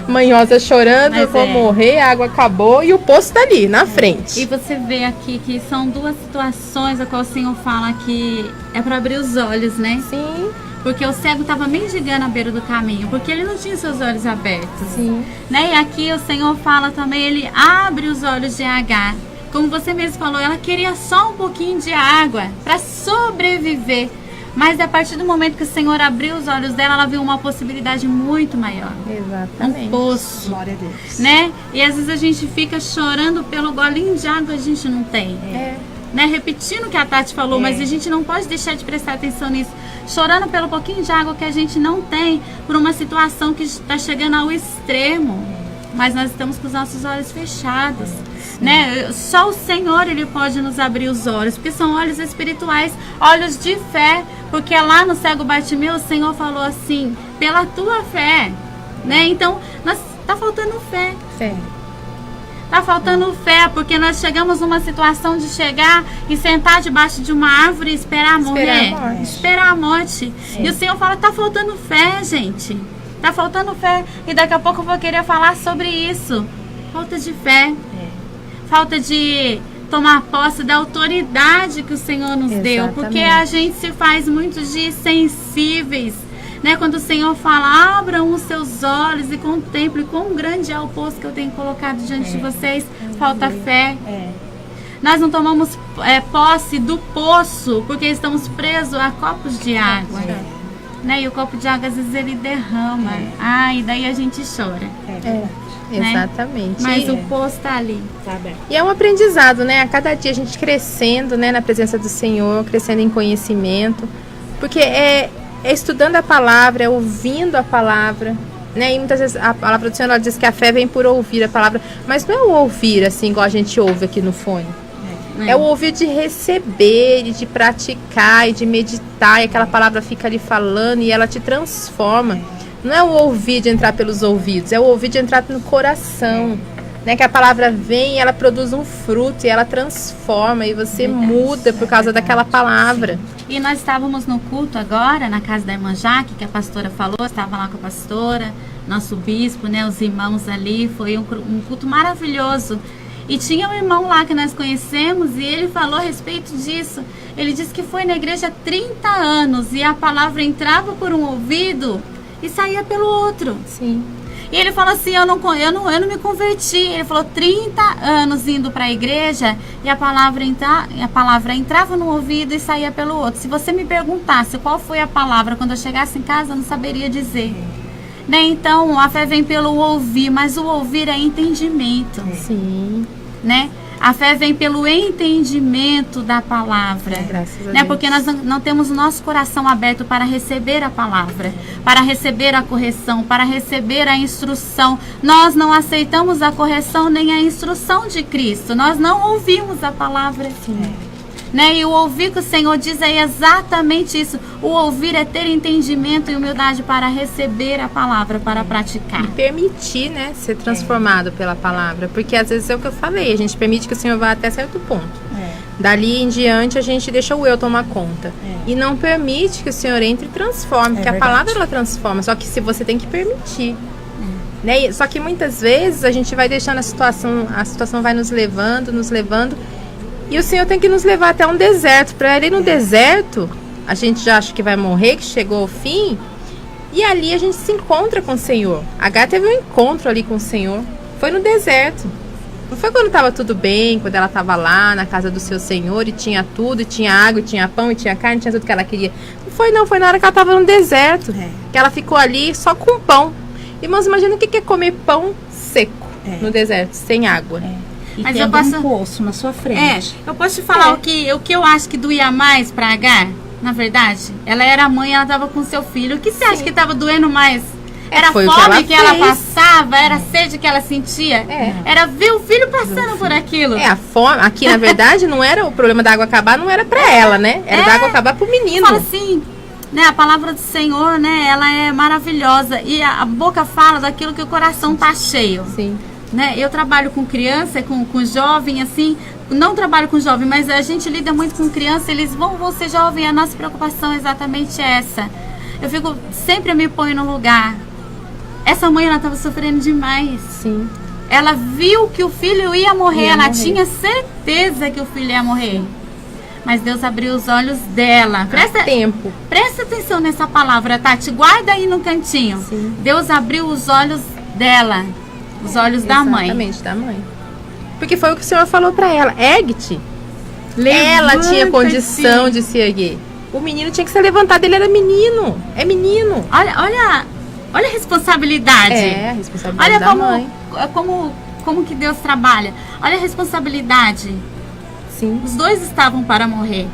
Speaker 3: manhosa chorando, eu vou morrer, a água acabou e o poço tá ali, na frente.
Speaker 10: E você vê aqui que são duas situações a qual o Senhor fala que é para abrir os olhos, né?
Speaker 3: Sim.
Speaker 10: Porque o cego estava mendigando à beira do caminho, porque ele não tinha seus olhos abertos.
Speaker 3: Sim.
Speaker 10: Né? E aqui o Senhor fala também, ele abre os olhos de Agar. Como você mesmo falou, ela queria só um pouquinho de água para sobreviver. Mas a partir do momento que o Senhor abriu os olhos dela, ela viu uma possibilidade muito maior.
Speaker 3: Exatamente.
Speaker 10: Um poço.
Speaker 7: Glória a Deus.
Speaker 10: Né? E às vezes a gente fica chorando pelo golinho de água que a gente não tem. Né? Repetindo o que a Tati falou, mas a gente não pode deixar de prestar atenção nisso. Chorando pelo pouquinho de água que a gente não tem, por uma situação que está chegando ao extremo. Mas nós estamos com os nossos olhos fechados. Né? Só o Senhor, Ele pode nos abrir os olhos, porque são olhos espirituais, olhos de fé, porque lá no cego Bartimeu o Senhor falou assim, pela tua fé, né? Então, tá faltando fé. Tá faltando fé, porque nós chegamos numa situação de chegar e sentar debaixo de uma árvore e esperar morrer, esperar a morte. E o Senhor fala, tá faltando fé, gente. Tá faltando fé. E daqui a pouco eu vou querer falar sobre isso. Falta de fé. Falta de tomar posse da autoridade que o Senhor nos deu, porque a gente se faz muito de sensíveis, né? Quando o Senhor fala, abram os seus olhos e contemplem quão grande é o poço que eu tenho colocado diante de vocês, falta fé. Nós não tomamos posse do poço, porque estamos presos a copos de água, né? E o copo de água às vezes ele derrama, e daí a gente chora.
Speaker 3: Exatamente.
Speaker 10: Mas o poço está ali.
Speaker 3: E é um aprendizado, né? A cada dia a gente crescendo, né, na presença do Senhor, crescendo em conhecimento. Porque é estudando a palavra, é ouvindo a palavra, né? E muitas vezes a palavra do Senhor ela diz que a fé vem por ouvir a palavra. Mas não é o ouvir assim, igual a gente ouve aqui no fone. É o ouvir de receber, e de praticar, e de meditar. E aquela palavra fica ali falando e ela te transforma. Não é o ouvir de entrar pelos ouvidos, é o ouvir de entrar no coração, né? Que a palavra vem e ela produz um fruto e ela transforma e você muda por causa daquela palavra.
Speaker 10: E nós estávamos no culto agora, na casa da irmã Jaque, que a pastora falou, estava lá com a pastora, nosso bispo, né? Os irmãos ali, foi um culto maravilhoso. E tinha um irmão lá que nós conhecemos e ele falou a respeito disso. Ele disse que foi na igreja há 30 anos e a palavra entrava por um ouvido e saía pelo outro.
Speaker 3: Sim.
Speaker 10: E ele falou assim, eu não me converti. Ele falou 30 anos indo para a igreja e a palavra entrava no ouvido e saía pelo outro. Se você me perguntasse qual foi a palavra quando eu chegasse em casa, eu não saberia dizer. Né? Então, a fé vem pelo ouvir, mas o ouvir é entendimento.
Speaker 3: Sim.
Speaker 10: Né? A fé vem pelo entendimento da palavra, né? Porque nós não temos o nosso coração aberto para receber a palavra, para receber a correção, para receber a instrução. Nós não aceitamos a correção nem a instrução de Cristo. Nós não ouvimos a palavra. Né? E o ouvir que o Senhor diz é exatamente isso. O ouvir é ter entendimento e humildade para receber a palavra, para praticar.
Speaker 3: E permitir, né, ser transformado pela palavra. Porque às vezes é o que eu falei, a gente permite que o Senhor vá até certo ponto. Dali em diante a gente deixa o eu tomar conta. E não permite que o Senhor entre e transforme. Porque a palavra ela transforma, só que se você tem que permitir. Né? Só que muitas vezes a gente vai deixando a situação vai nos levando. E o Senhor tem que nos levar até um deserto. Para ir no deserto, a gente já acha que vai morrer, que chegou ao fim. E ali a gente se encontra com o Senhor. Agar teve um encontro ali com o Senhor. Foi no deserto. Não foi quando estava tudo bem, quando ela estava lá na casa do seu Senhor e tinha tudo, e tinha água, e tinha pão, e tinha carne, tinha tudo que ela queria. Não, foi na hora que ela estava no deserto. Que ela ficou ali só com pão. Irmãos, imagina o que é comer pão seco no deserto, sem água.
Speaker 7: E mas eu posso um poço na sua frente.
Speaker 10: Eu posso te falar o que eu acho que doía mais para Agar? Na verdade, ela era mãe, ela estava com seu filho. O que você acha que estava doendo mais? Era a fome que ela passava, era a sede que ela sentia, era ver o filho passando por aquilo.
Speaker 3: A fome, aqui na verdade não era o problema da água acabar, não era para ela, né? Era da água acabar pro menino.
Speaker 10: Fala assim, né? A palavra do Senhor, né? Ela é maravilhosa e a boca fala daquilo que o coração tá cheio.
Speaker 3: Sim.
Speaker 10: Né? Eu trabalho com criança, com jovem, assim, não trabalho com jovem, mas a gente lida muito com criança, eles vão ser jovem, a nossa preocupação é exatamente essa. Eu sempre me ponho no lugar. Essa mãe, ela estava sofrendo demais.
Speaker 3: Sim.
Speaker 10: Ela viu que o filho ia morrer, ela tinha certeza que o filho ia morrer. Mas Deus abriu os olhos dela. Presta atenção nessa palavra, Tati, guarda aí no cantinho.
Speaker 3: Sim.
Speaker 10: Deus abriu os olhos dela. Os olhos da mãe.
Speaker 3: Exatamente, da mãe. Porque foi o que o Senhor falou para ela. Ergue-te. Ela tinha condição de se erguer. O menino tinha que ser levantado, ele era menino. É menino.
Speaker 10: Olha a responsabilidade.
Speaker 3: É, a responsabilidade da mãe.
Speaker 10: Como que Deus trabalha. Olha a responsabilidade.
Speaker 3: Sim.
Speaker 10: Os dois estavam para morrer.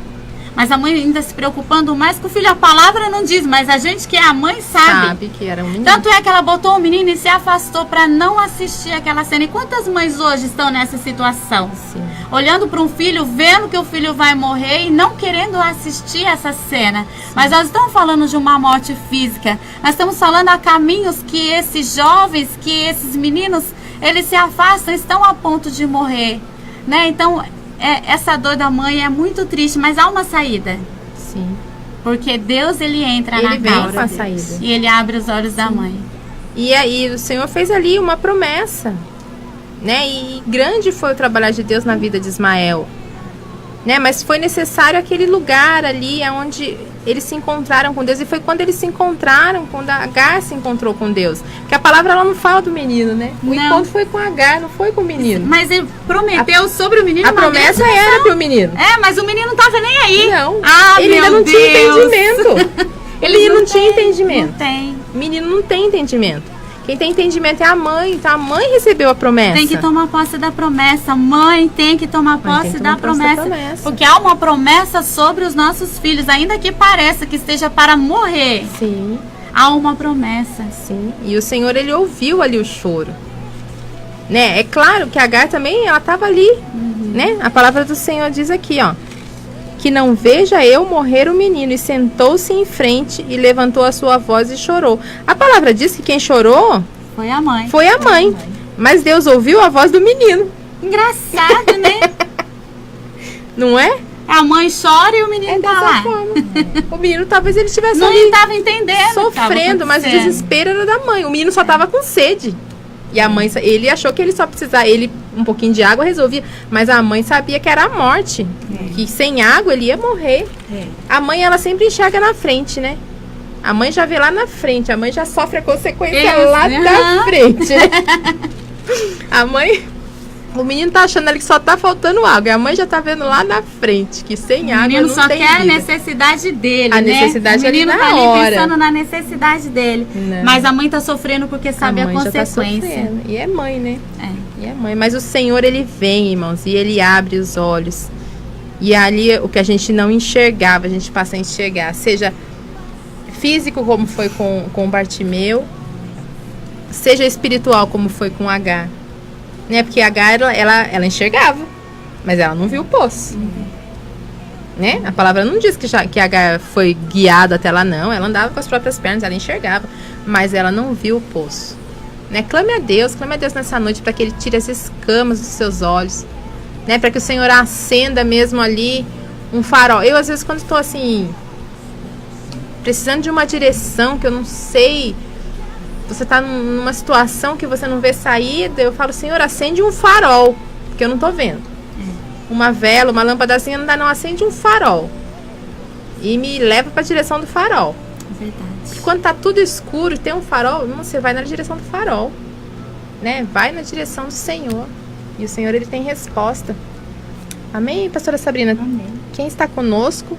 Speaker 10: Mas a mãe ainda se preocupando mais com o filho. A palavra não diz, mas a gente que é a mãe sabe
Speaker 3: que era um menino.
Speaker 10: Tanto é que ela botou o menino e se afastou para não assistir aquela cena. E quantas mães hoje estão nessa situação?
Speaker 3: Sim.
Speaker 10: Olhando para um filho, vendo que o filho vai morrer e não querendo assistir essa cena. Sim. Mas nós estamos falando de uma morte física. Nós estamos falando a caminhos que esses jovens, que esses meninos, eles se afastam, estão a ponto de morrer, né? Então, essa dor da mãe é muito triste, mas há uma saída.
Speaker 3: Sim.
Speaker 10: Porque Deus, ele entra na
Speaker 3: casa
Speaker 10: com a
Speaker 3: saída.
Speaker 10: E ele abre os olhos da mãe.
Speaker 3: E aí o Senhor fez ali uma promessa, né? E grande foi o trabalho de Deus na vida de Ismael, né? Mas foi necessário aquele lugar ali onde eles se encontraram com Deus. E foi quando eles se encontraram, quando a Agar se encontrou com Deus. Porque a palavra ela não fala do menino, né? O encontro foi com a Agar, não foi com o menino.
Speaker 10: Mas ele prometeu sobre o menino.
Speaker 3: A promessa era pro menino.
Speaker 10: Mas o menino não tava nem aí.
Speaker 3: Não.
Speaker 10: Ah,
Speaker 3: ele ainda não tinha entendimento.
Speaker 10: Ele
Speaker 3: não tinha entendimento.
Speaker 10: Não tem.
Speaker 3: O menino não tem entendimento. Quem tem entendimento é a mãe. Então a mãe recebeu a promessa.
Speaker 10: Tem que tomar posse da promessa. Mãe tem que tomar posse da promessa. Porque há uma promessa sobre os nossos filhos. Ainda que pareça que esteja para morrer.
Speaker 3: Sim.
Speaker 10: Há uma promessa.
Speaker 3: Sim. E o Senhor, ele ouviu ali o choro. Né? É claro que a Agar também, ela estava ali. Né? A palavra do Senhor diz aqui, ó. Que não veja eu morrer o menino. E sentou-se em frente e levantou a sua voz e chorou. A palavra diz que quem chorou
Speaker 10: foi a mãe.
Speaker 3: Foi a mãe. Mas Deus ouviu a voz do menino.
Speaker 10: Engraçado, né?
Speaker 3: Não é?
Speaker 10: A mãe chora e o menino tá lá.
Speaker 3: O menino talvez ele estivesse
Speaker 10: não estava entendendo,
Speaker 3: sofrendo, mas o desespero era da mãe. O menino só estava com sede. E a mãe, ele achou que ele só precisava, um pouquinho de água resolvia, mas a mãe sabia que era a morte, que sem água ele ia morrer. A mãe, ela sempre enxerga na frente, né? A mãe já vê lá na frente, a mãe já sofre a consequência lá da frente, né? A mãe, o menino tá achando ali que só tá faltando água, e a mãe já tá vendo lá na frente, que sem água não tem vida. O menino só quer
Speaker 10: a necessidade dele, né?
Speaker 3: A necessidade ali na hora.
Speaker 10: O menino tá ali pensando na necessidade dele. Não. Mas a mãe tá sofrendo porque sabe a consequência.
Speaker 3: Tá e é mãe, né? E é mãe. Mas o Senhor, ele vem, irmãos, e ele abre os olhos. E ali, o que a gente não enxergava, a gente passa a enxergar. Seja físico, como foi com Bartimeu, seja espiritual, como foi com Agar. Né? Porque a Agar, ela enxergava, mas ela não viu o poço. Né? A palavra não diz que a Agar foi guiada até lá, não. Ela andava com as próprias pernas, ela enxergava, mas ela não viu o poço. Né? Clame a Deus nessa noite para que Ele tire as escamas dos seus olhos, né? Para que o Senhor acenda mesmo ali um farol. Eu, às vezes, quando estou assim, precisando de uma direção que eu não sei, você está numa situação que você não vê saída, eu falo, Senhor, acende um farol, porque eu não estou vendo. Uma vela, uma lâmpadazinha não dá, não, acende um farol e me leva para a direção do farol.
Speaker 10: Verdade.
Speaker 3: Porque quando tá tudo escuro e tem um farol, você vai na direção do farol, né? Vai na direção do Senhor, e o Senhor, ele tem resposta. Amém, pastora Sabrina?
Speaker 7: Amém.
Speaker 3: Quem está conosco?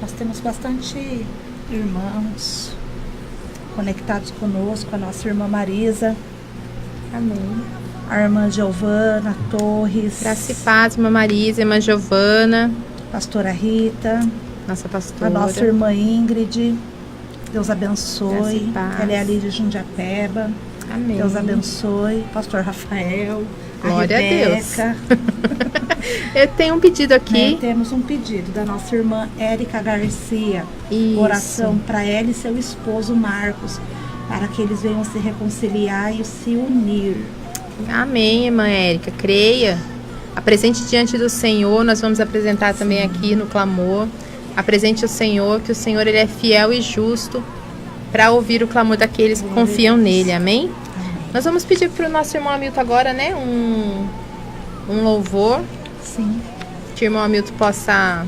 Speaker 7: Nós temos bastante irmãos conectados conosco, a nossa irmã Marisa.
Speaker 3: Amém.
Speaker 7: A irmã Giovana Torres.
Speaker 3: Graça e paz, irmã Marisa, irmã Giovana.
Speaker 7: Pastora Rita.
Speaker 3: Nossa pastora.
Speaker 7: A nossa irmã Ingrid. Deus abençoe.
Speaker 3: Ela
Speaker 7: é ali de Jundiapeba.
Speaker 3: Amém.
Speaker 7: Deus abençoe. Pastor Rafael.
Speaker 3: Glória a Deus. Eu tenho um pedido aqui.
Speaker 7: Temos um pedido da nossa irmã Érica Garcia.
Speaker 3: Isso.
Speaker 7: Oração para ela e seu esposo Marcos, para que eles venham se reconciliar e se unir.
Speaker 3: Amém, irmã Érica. Creia. Apresente diante do Senhor. Nós vamos apresentar também aqui no clamor. Apresente o Senhor, que o Senhor, ele é fiel e justo para ouvir o clamor daqueles que confiam nele. Amém? Nós vamos pedir para o nosso irmão Hamilton agora, né? Um louvor.
Speaker 7: Sim.
Speaker 3: Que o irmão Hamilton possa...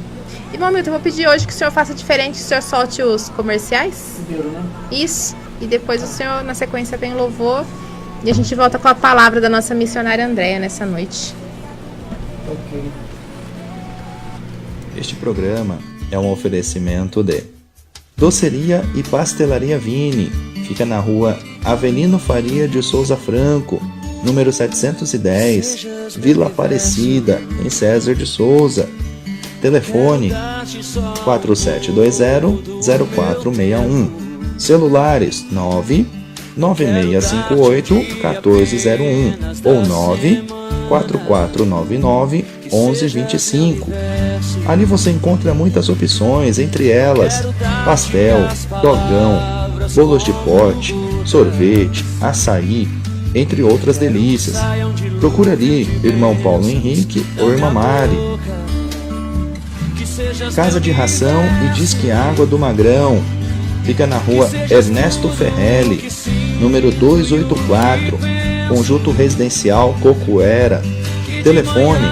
Speaker 3: Irmão Hamilton, eu vou pedir hoje que o senhor faça diferente, que o senhor solte os comerciais.
Speaker 9: Primeiro, né?
Speaker 3: Isso. E depois o senhor, na sequência, vem o louvor. E a gente volta com a palavra da nossa missionária Andréia nessa noite.
Speaker 9: Ok.
Speaker 11: Este programa é um oferecimento de Doceria e Pastelaria Vini. Fica na rua Avelino Faria de Souza Franco, número 710, Vila Aparecida, em César de Souza. Telefone 4720-0461. Celulares 99658-1401 ou 94499-1125. Ali você encontra muitas opções, entre elas pastel, dogão, bolos de pote, sorvete, açaí, entre outras delícias. Procura ali irmão Paulo Henrique ou irmã Mari. Casa de Ração e Disque Água do Magrão. Fica na rua Ernesto Ferrelli, número 284, Conjunto Residencial Cocuera. Telefone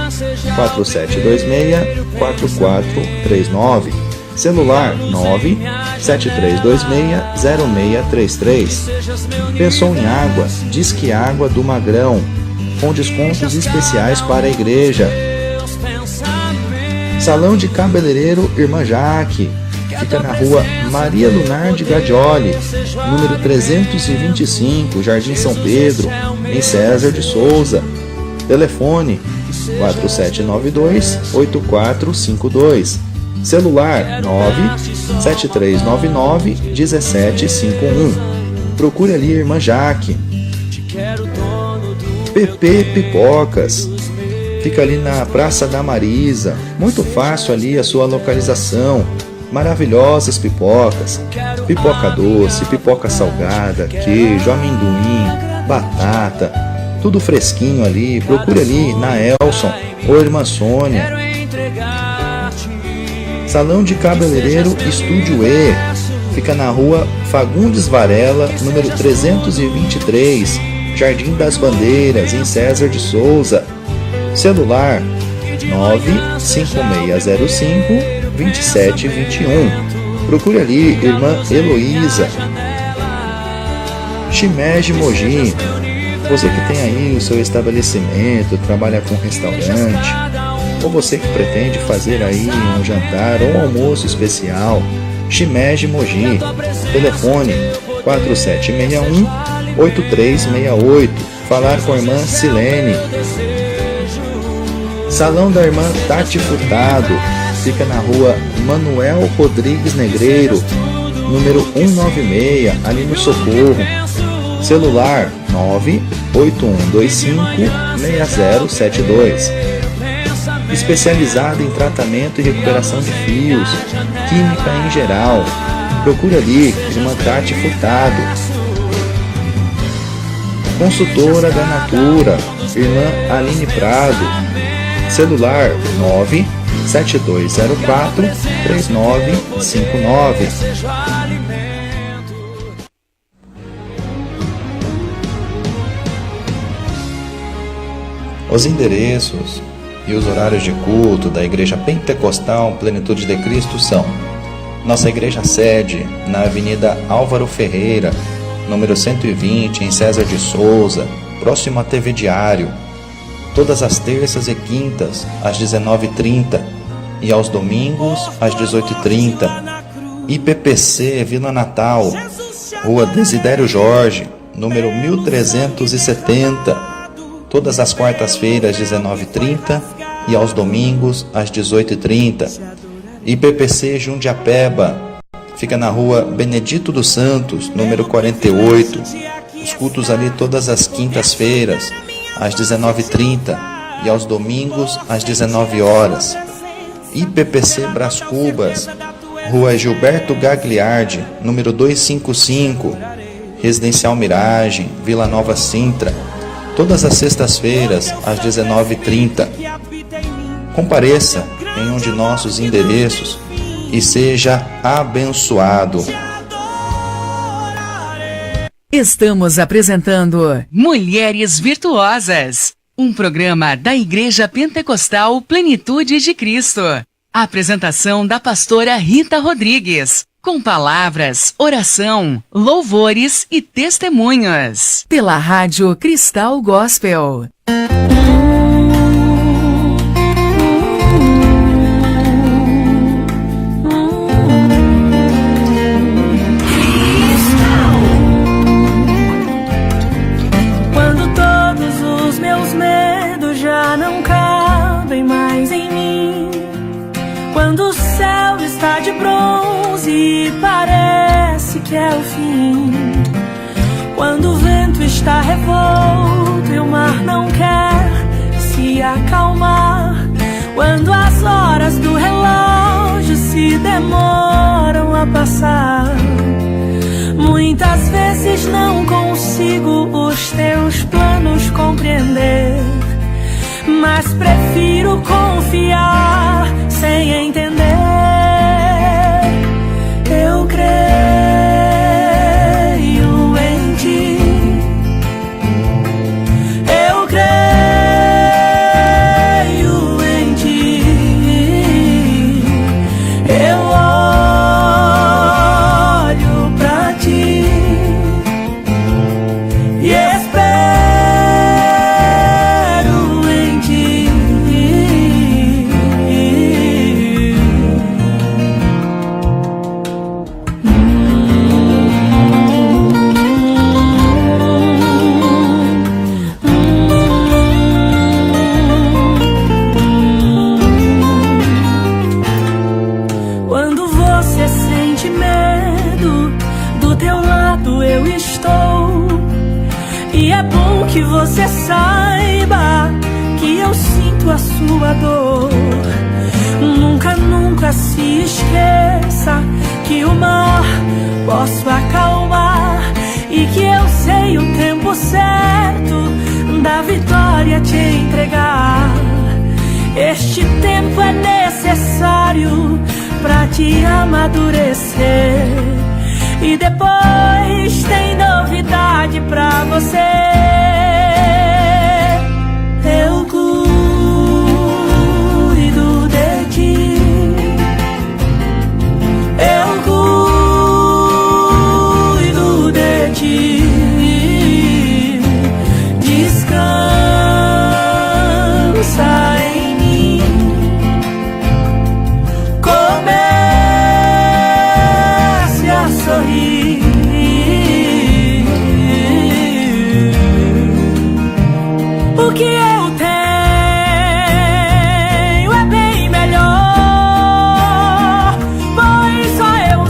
Speaker 11: 4726-4439. Celular 97326-0633. Pensou em água? Disque Água do Magrão, com descontos especiais para a igreja. Salão de Cabeleireiro Irmã Jaque. Fica na rua Maria Lunar de Gadioli, número 325, Jardim São Pedro, em César de Souza. Telefone 4792-8452. Celular 97399-1751. Procure ali Irmã Jaque. PP Pipocas. Fica ali na Praça da Marisa. Muito fácil ali a sua localização. Maravilhosas pipocas. Pipoca doce, pipoca salgada, queijo, amendoim, batata. Tudo fresquinho ali. Procure ali na Elson ou Irmã Sônia. Salão de Cabeleireiro Estúdio E. Fica na rua Fagundes Varela, número 323, Jardim das Bandeiras, em César de Souza. Celular 95605-2721. Procure ali Irmã Heloísa. Shimeji Mogi. Você que tem aí o seu estabelecimento, trabalha com restaurante, ou você que pretende fazer aí um jantar ou um almoço especial, Shimeji Mogi. Telefone 4761-8368. Falar com a irmã Silene. Salão da irmã Tati Furtado. Fica na rua Manuel Rodrigues Negreiro, número 196, ali no Socorro. Celular 98125-6072. Especializada em tratamento e recuperação de fios, química em geral. Procure ali irmã Tati Furtado. Consultora da Natura, irmã Aline Prado. Celular 97204-3959. Os endereços e os horários de culto da Igreja Pentecostal Plenitude de Cristo são: nossa igreja sede na Avenida Álvaro Ferreira, número 120, em César de Souza, próximo à TV Diário, todas as terças e quintas às 19h30 e aos domingos às 18h30. IPPC Vila Natal, Rua Desidério Jorge, número 1370, todas as quartas-feiras às 19h30 e aos domingos às 18h30. IPPC Jundiapeba, fica na rua Benedito dos Santos, número 48. Os cultos ali todas as quintas-feiras às 19h30 e aos domingos às 19h. IPPC Brás Cubas, Rua Gilberto Gagliardi, número 255, Residencial Miragem, Vila Nova Sintra, todas as sextas-feiras às 19h30. Compareça em um de nossos endereços e seja abençoado.
Speaker 2: Estamos apresentando Mulheres Virtuosas, um programa da Igreja Pentecostal Plenitude de Cristo. A apresentação da pastora Rita Rodrigues, com palavras, oração, louvores e testemunhos. Pela Rádio Cristal
Speaker 12: Quando o céu está de bronze e parece que é o fim, quando o vento está revolto e o mar não quer se acalmar, quando as horas do relógio se demoram a passar, muitas vezes não consigo os teus planos compreender, mas prefiro confiar sem entender. Eu creio em ti, eu creio em ti, eu olho pra ti e espero em ti. Quando você sente medo, do teu lado eu estou. E é bom que você saiba que eu sinto a sua dor. Nunca, nunca se esqueça que o mar posso acalmar e que eu sei o tempo certo da vitória te entregar. Este tempo é necessário pra te amadurecer, e depois tem novidade pra você. Eu cuido de ti, eu cuido de ti. Descansa em mim, comece a sorrir. O que eu tenho é bem melhor, pois só eu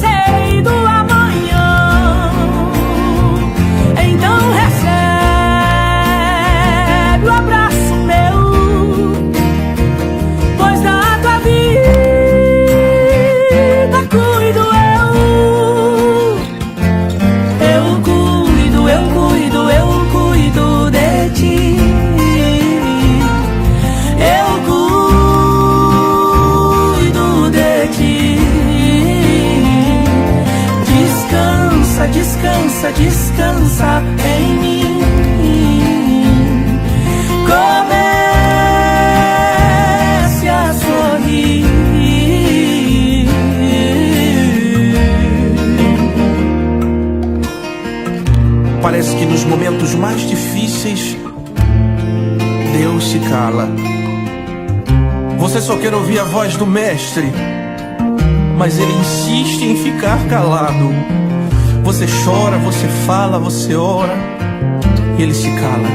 Speaker 12: sei do amanhã. Então recebe o abraço meu, pois da tua vida cuido eu. Eu cuido, eu cuido, eu cuido de ti. Eu cuido de ti. Descansa, descansa, descansa em mim. Comece a sorrir.
Speaker 13: Parece que nos momentos mais difíceis Deus se cala. Você só quer ouvir a voz do mestre, mas ele insiste em ficar calado. Você chora, você fala, você ora e ele se cala.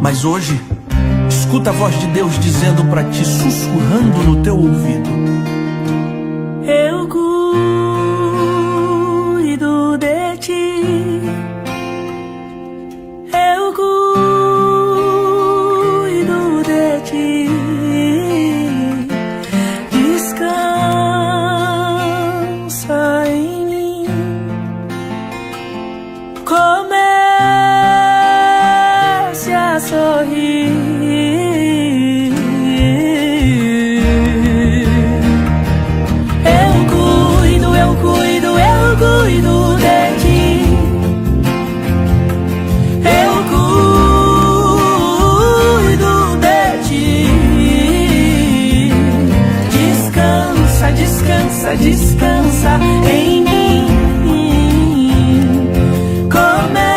Speaker 13: Mas hoje, escuta a voz de Deus dizendo pra ti, sussurrando no teu ouvido:
Speaker 12: Eu cuido de ti, eu cuido de ti. Descansa em mim, comece a sorrir. Eu cuido de ti, eu cuido de ti. Descansa, descansa, descansa em mim. Comece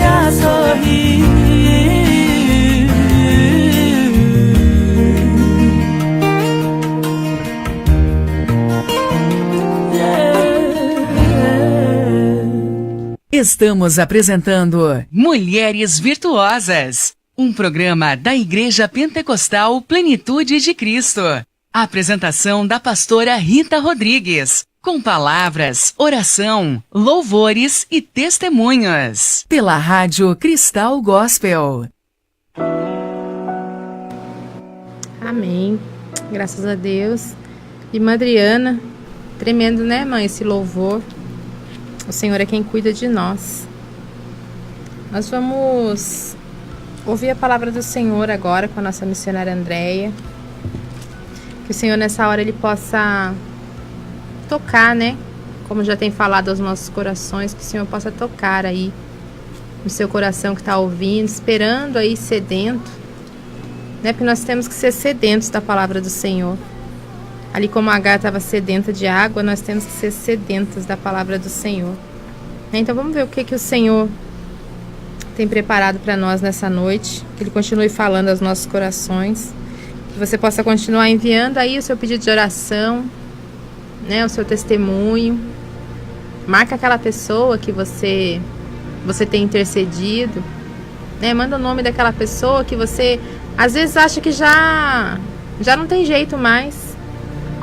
Speaker 12: a sorrir.
Speaker 2: Estamos apresentando Mulheres Virtuosas, um programa da Igreja Pentecostal Plenitude de Cristo. A apresentação da pastora Rita Rodrigues, com palavras, oração, louvores e testemunhos. Pela Rádio Cristal Gospel.
Speaker 3: Amém. Graças a Deus. Irmã Adriana, tremendo, né, mãe, esse louvor. O Senhor é quem cuida de nós. Nós vamos ouvir a palavra do Senhor agora com a nossa missionária Andréia. Que o Senhor nessa hora Ele possa tocar, né? Como já tem falado aos nossos corações, que o Senhor possa tocar aí no seu coração que está ouvindo, esperando aí, sedento, né? Porque nós temos que ser sedentos da palavra do Senhor. Ali como a Agar estava sedenta de água, nós temos que ser sedentos da palavra do Senhor. Então vamos ver o que o Senhor tem preparado para nós nessa noite, que Ele continue falando aos nossos corações, que você possa continuar enviando aí o seu pedido de oração, né, o seu testemunho. Marca aquela pessoa que você tem intercedido, né, manda o nome daquela pessoa que você às vezes acha que já não tem jeito mais,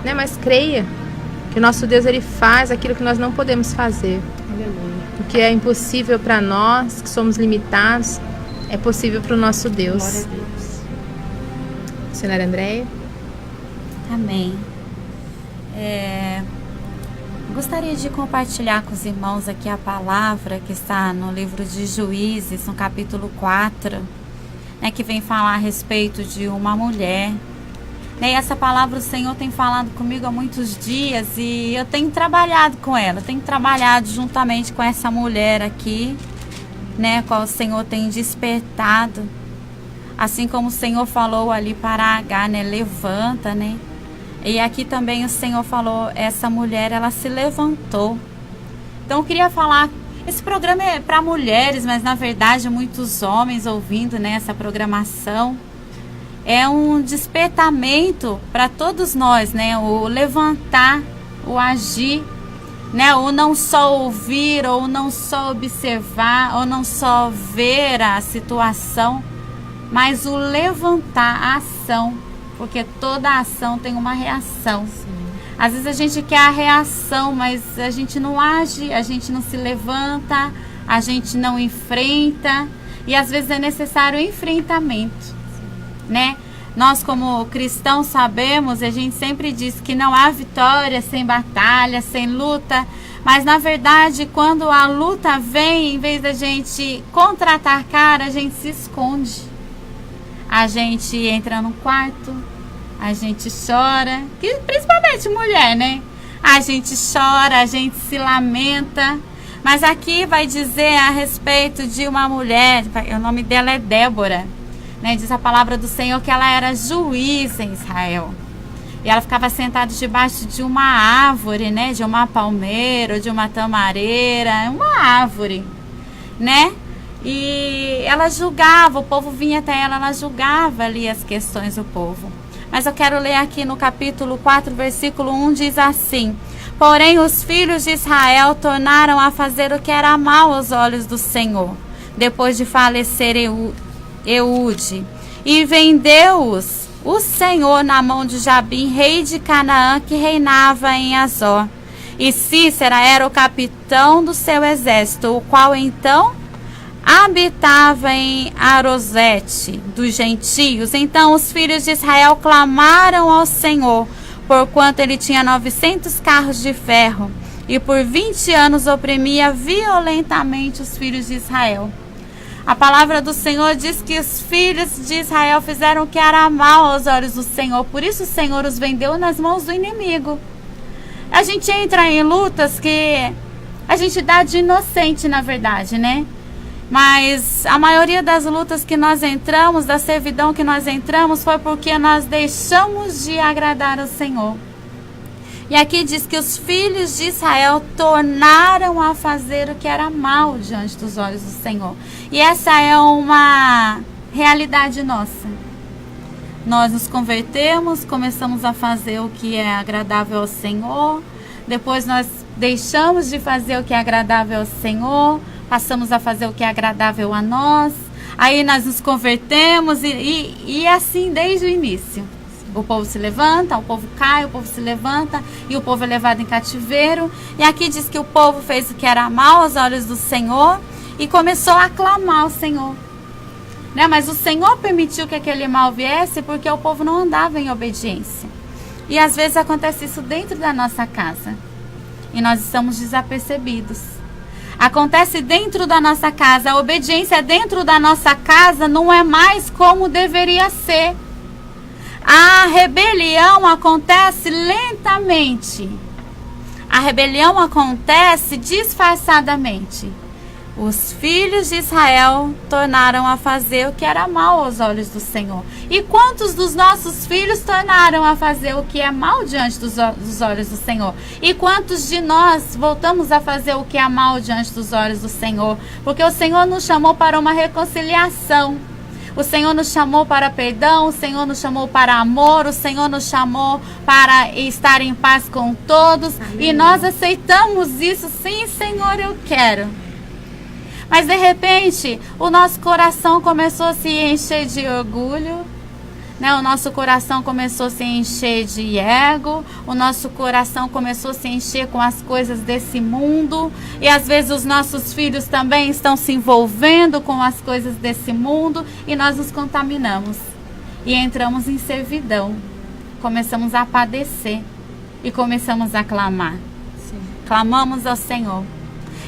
Speaker 3: né, mas creia que o nosso Deus Ele faz aquilo que nós não podemos fazer. Aleluia. O que é impossível para nós, que somos limitados, é possível para o nosso Deus. Glória a Deus. Senhora Andréia.
Speaker 10: Amém. Gostaria de compartilhar com os irmãos aqui a palavra que está no livro de Juízes, no capítulo 4, né, que vem falar a respeito de uma mulher. E essa palavra o Senhor tem falado comigo há muitos dias e eu tenho trabalhado com ela, tenho trabalhado juntamente com essa mulher aqui, né, qual o Senhor tem despertado, assim como o Senhor falou ali para Agar, né, levanta, né, e aqui também o Senhor falou, essa mulher, ela se levantou. Então eu queria falar, esse programa é para mulheres, mas na verdade muitos homens ouvindo, né, essa programação. É um despertamento para todos nós, né? O levantar, o agir, né? O não só ouvir, ou não só observar, ou não só ver a situação, mas o levantar, a ação, porque toda ação tem uma reação. Sim. Às vezes a gente quer a reação, mas a gente não age, a gente não se levanta, a gente não enfrenta, e às vezes é necessário enfrentamento. Né? Nós como cristãos sabemos, a gente sempre diz que não há vitória sem batalha, sem luta, mas na verdade quando a luta vem, em vez da gente contra-atacar, a gente se esconde, a gente entra no quarto, a gente chora, que principalmente mulher, né? A gente chora, a gente se lamenta, mas aqui vai dizer a respeito de uma mulher, o nome dela é Débora. Né, diz a palavra do Senhor que ela era juíza em Israel. E ela ficava sentada debaixo de uma árvore, né, de uma palmeira, de uma tamareira, uma árvore, né? E ela julgava, o povo vinha até ela julgava ali as questões do povo. Mas eu quero ler aqui no capítulo 4, versículo 1, diz assim: porém os filhos de Israel tornaram a fazer o que era mal aos olhos do Senhor, depois de falecer Eude, e vendeu-os o Senhor na mão de Jabim, rei de Canaã, que reinava em Azor. E Cícera era o capitão do seu exército, o qual então habitava em Arosete dos gentios. Então os filhos de Israel clamaram ao Senhor, porquanto ele tinha 900 carros de ferro, e por 20 anos oprimia violentamente os filhos de Israel. A palavra do Senhor diz que os filhos de Israel fizeram o que era mal aos olhos do Senhor. Por isso o Senhor os vendeu nas mãos do inimigo. A gente entra em lutas que a gente dá de inocente, na verdade, né? Mas a maioria das lutas que nós entramos, da servidão que nós entramos, foi porque nós deixamos de agradar ao Senhor. E aqui diz que os filhos de Israel tornaram a fazer o que era mal diante dos olhos do Senhor. E essa é uma realidade nossa. Nós nos convertemos, começamos a fazer o que é agradável ao Senhor. Depois nós deixamos de fazer o que é agradável ao Senhor, passamos a fazer o que é agradável a nós. Aí nós nos convertemos e assim desde o início. O povo se levanta, o povo cai, o povo se levanta e o povo é levado em cativeiro. E aqui diz que o povo fez o que era mal aos olhos do Senhor e começou a aclamar o Senhor. Né? Mas o Senhor permitiu que aquele mal viesse porque o povo não andava em obediência. E às vezes acontece isso dentro da nossa casa e nós estamos desapercebidos. Acontece dentro da nossa casa, a obediência dentro da nossa casa não é mais como deveria ser. A rebelião acontece lentamente. A rebelião acontece disfarçadamente. Os filhos de Israel tornaram a fazer o que era mal aos olhos do Senhor. E quantos dos nossos filhos tornaram a fazer o que é mal diante dos olhos do Senhor? E quantos de nós voltamos a fazer o que é mal diante dos olhos do Senhor? Porque o Senhor nos chamou para uma reconciliação. O Senhor nos chamou para perdão, o Senhor nos chamou para amor, o Senhor nos chamou para estar em paz com todos. Amém. E nós aceitamos isso, sim, Senhor, eu quero. Mas de repente, o nosso coração começou a se encher de orgulho, né? O nosso coração começou a se encher de ego, o nosso coração começou a se encher com as coisas desse mundo, e às vezes os nossos filhos também estão se envolvendo com as coisas desse mundo, e nós nos contaminamos e entramos em servidão, começamos a padecer e começamos a clamar. Sim. Clamamos ao Senhor.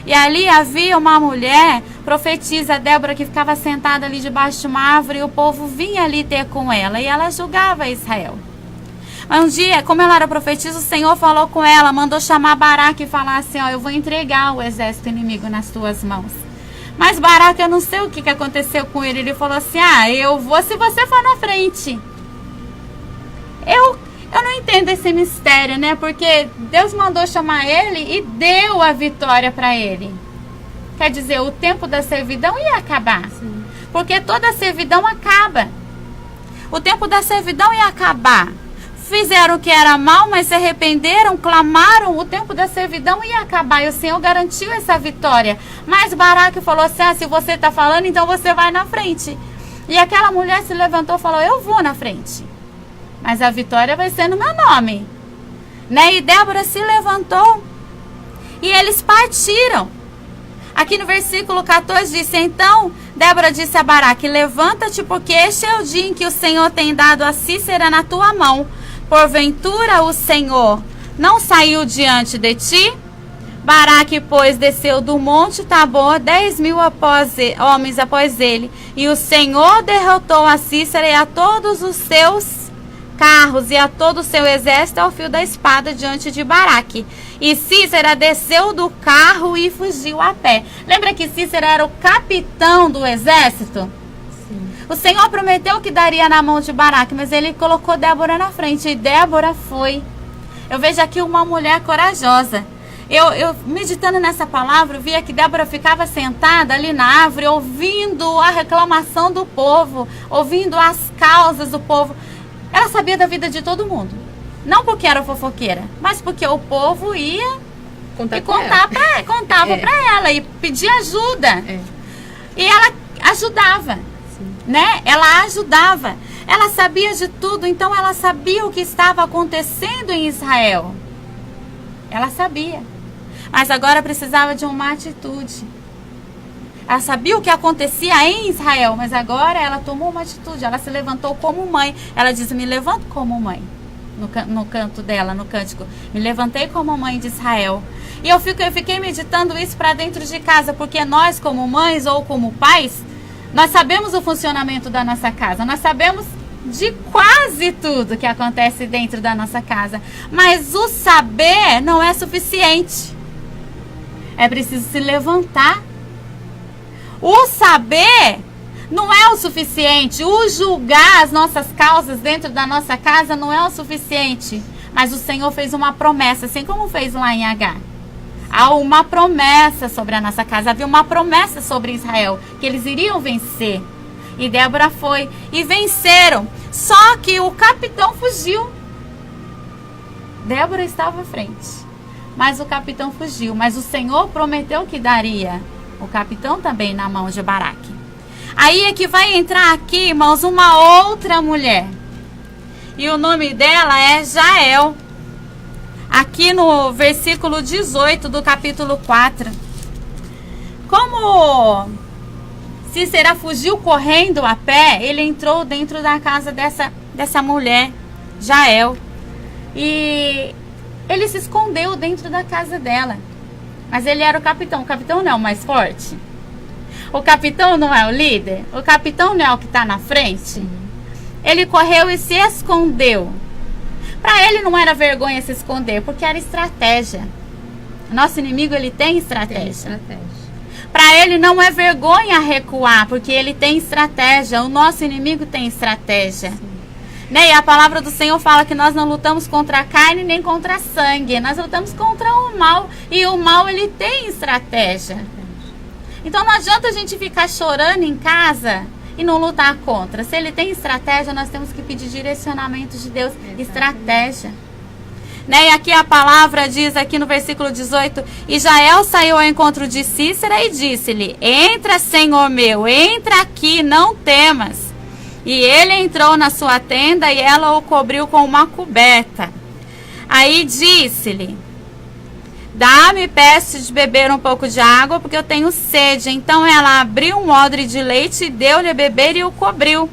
Speaker 10: E ali havia uma mulher, profetisa Débora, que ficava sentada ali debaixo de uma árvore e o povo vinha ali ter com ela e ela julgava Israel. Mas um dia, como ela era profetisa, o Senhor falou com ela, mandou chamar Baraque e falar assim, ó, eu vou entregar o exército inimigo nas tuas mãos. Mas Baraque, eu não sei o que aconteceu com ele, ele falou assim, eu vou se você for na frente. Eu não entendo esse mistério, né? Porque Deus mandou chamar ele e deu a vitória para ele. Quer dizer, o tempo da servidão ia acabar. Sim. Porque toda servidão acaba. O tempo da servidão ia acabar. Fizeram o que era mal, mas se arrependeram, clamaram, o tempo da servidão ia acabar. E o Senhor garantiu essa vitória. Mas Baraque falou assim, se você está falando, então você vai na frente. E aquela mulher se levantou e falou, eu vou na frente. Mas a vitória vai ser no meu nome. Né? E Débora se levantou. E eles partiram. Aqui no versículo 14 diz, então Débora disse a Baraque, levanta-te, porque este é o dia em que o Senhor tem dado a Sísera na tua mão. Porventura o Senhor não saiu diante de ti? Baraque, pois, desceu do monte Tabor, 10.000 homens após ele. E o Senhor derrotou a Sísera e a todos os seus carros e a todo o seu exército ao fio da espada diante de Baraque. E Sísera desceu do carro e fugiu a pé. Lembra que Sísera era o capitão do exército? Sim. O Senhor prometeu que daria na mão de Baraque, mas ele colocou Débora na frente e Débora foi. Eu vejo aqui uma mulher corajosa. Eu meditando nessa palavra, eu via que Débora ficava sentada ali na árvore, ouvindo a reclamação do povo, ouvindo as causas do povo. Ela sabia da vida de todo mundo. Não porque era fofoqueira, mas porque o povo ia contava para ela e pedia ajuda. É. E ela ajudava. Sim. Né? Ela ajudava. Ela sabia de tudo, então ela sabia o que estava acontecendo em Israel. Ela sabia. Mas agora precisava de uma atitude. Ela sabia o que acontecia em Israel, mas agora ela tomou uma atitude. Ela se levantou como mãe. Ela diz, me levanto como mãe. No canto dela, no cântico. Me levantei como mãe de Israel. E eu fiquei meditando isso para dentro de casa, porque nós como mães ou como pais, nós sabemos o funcionamento da nossa casa. Nós sabemos de quase tudo que acontece dentro da nossa casa. Mas o saber não é suficiente. É preciso se levantar. O saber não é o suficiente. O julgar as nossas causas dentro da nossa casa não é o suficiente. Mas o Senhor fez uma promessa, assim como fez lá em Agar. Há uma promessa sobre a nossa casa. Havia uma promessa sobre Israel, que eles iriam vencer. E Débora foi. E venceram. Só que o capitão fugiu. Débora estava à frente. Mas o capitão fugiu. Mas o Senhor prometeu que daria o capitão também na mão de Baraque. Aí é que vai entrar aqui, irmãos, uma outra mulher. E o nome dela é Jael. Aqui no versículo 18 do capítulo 4. Como Cícera fugiu correndo a pé, ele entrou dentro da casa dessa mulher, Jael. E ele se escondeu dentro da casa dela. Mas ele era o capitão. O capitão não é o mais forte. O capitão não é o líder. O capitão não é o que está na frente. Ele correu e se escondeu. Para ele não era vergonha se esconder, porque era estratégia. Nosso inimigo, ele tem estratégia. Para ele não é vergonha recuar, porque ele tem estratégia. O nosso inimigo tem estratégia. Né? E a palavra do Senhor fala que nós não lutamos contra a carne nem contra a sangue. Nós lutamos contra o mal. E o mal, ele tem estratégia. Então não adianta a gente ficar chorando em casa e não lutar contra. Se ele tem estratégia, nós temos que pedir direcionamento de Deus. Estratégia. Né? E aqui a palavra diz, aqui no versículo 18, e Jael saiu ao encontro de Cícera e disse-lhe, entra, Senhor meu, entra aqui, não temas. E ele entrou na sua tenda e ela o cobriu com uma coberta. Aí disse-lhe, dá-me, peço de beber um pouco de água, porque eu tenho sede. Então ela abriu um odre de leite e deu-lhe a beber e o cobriu.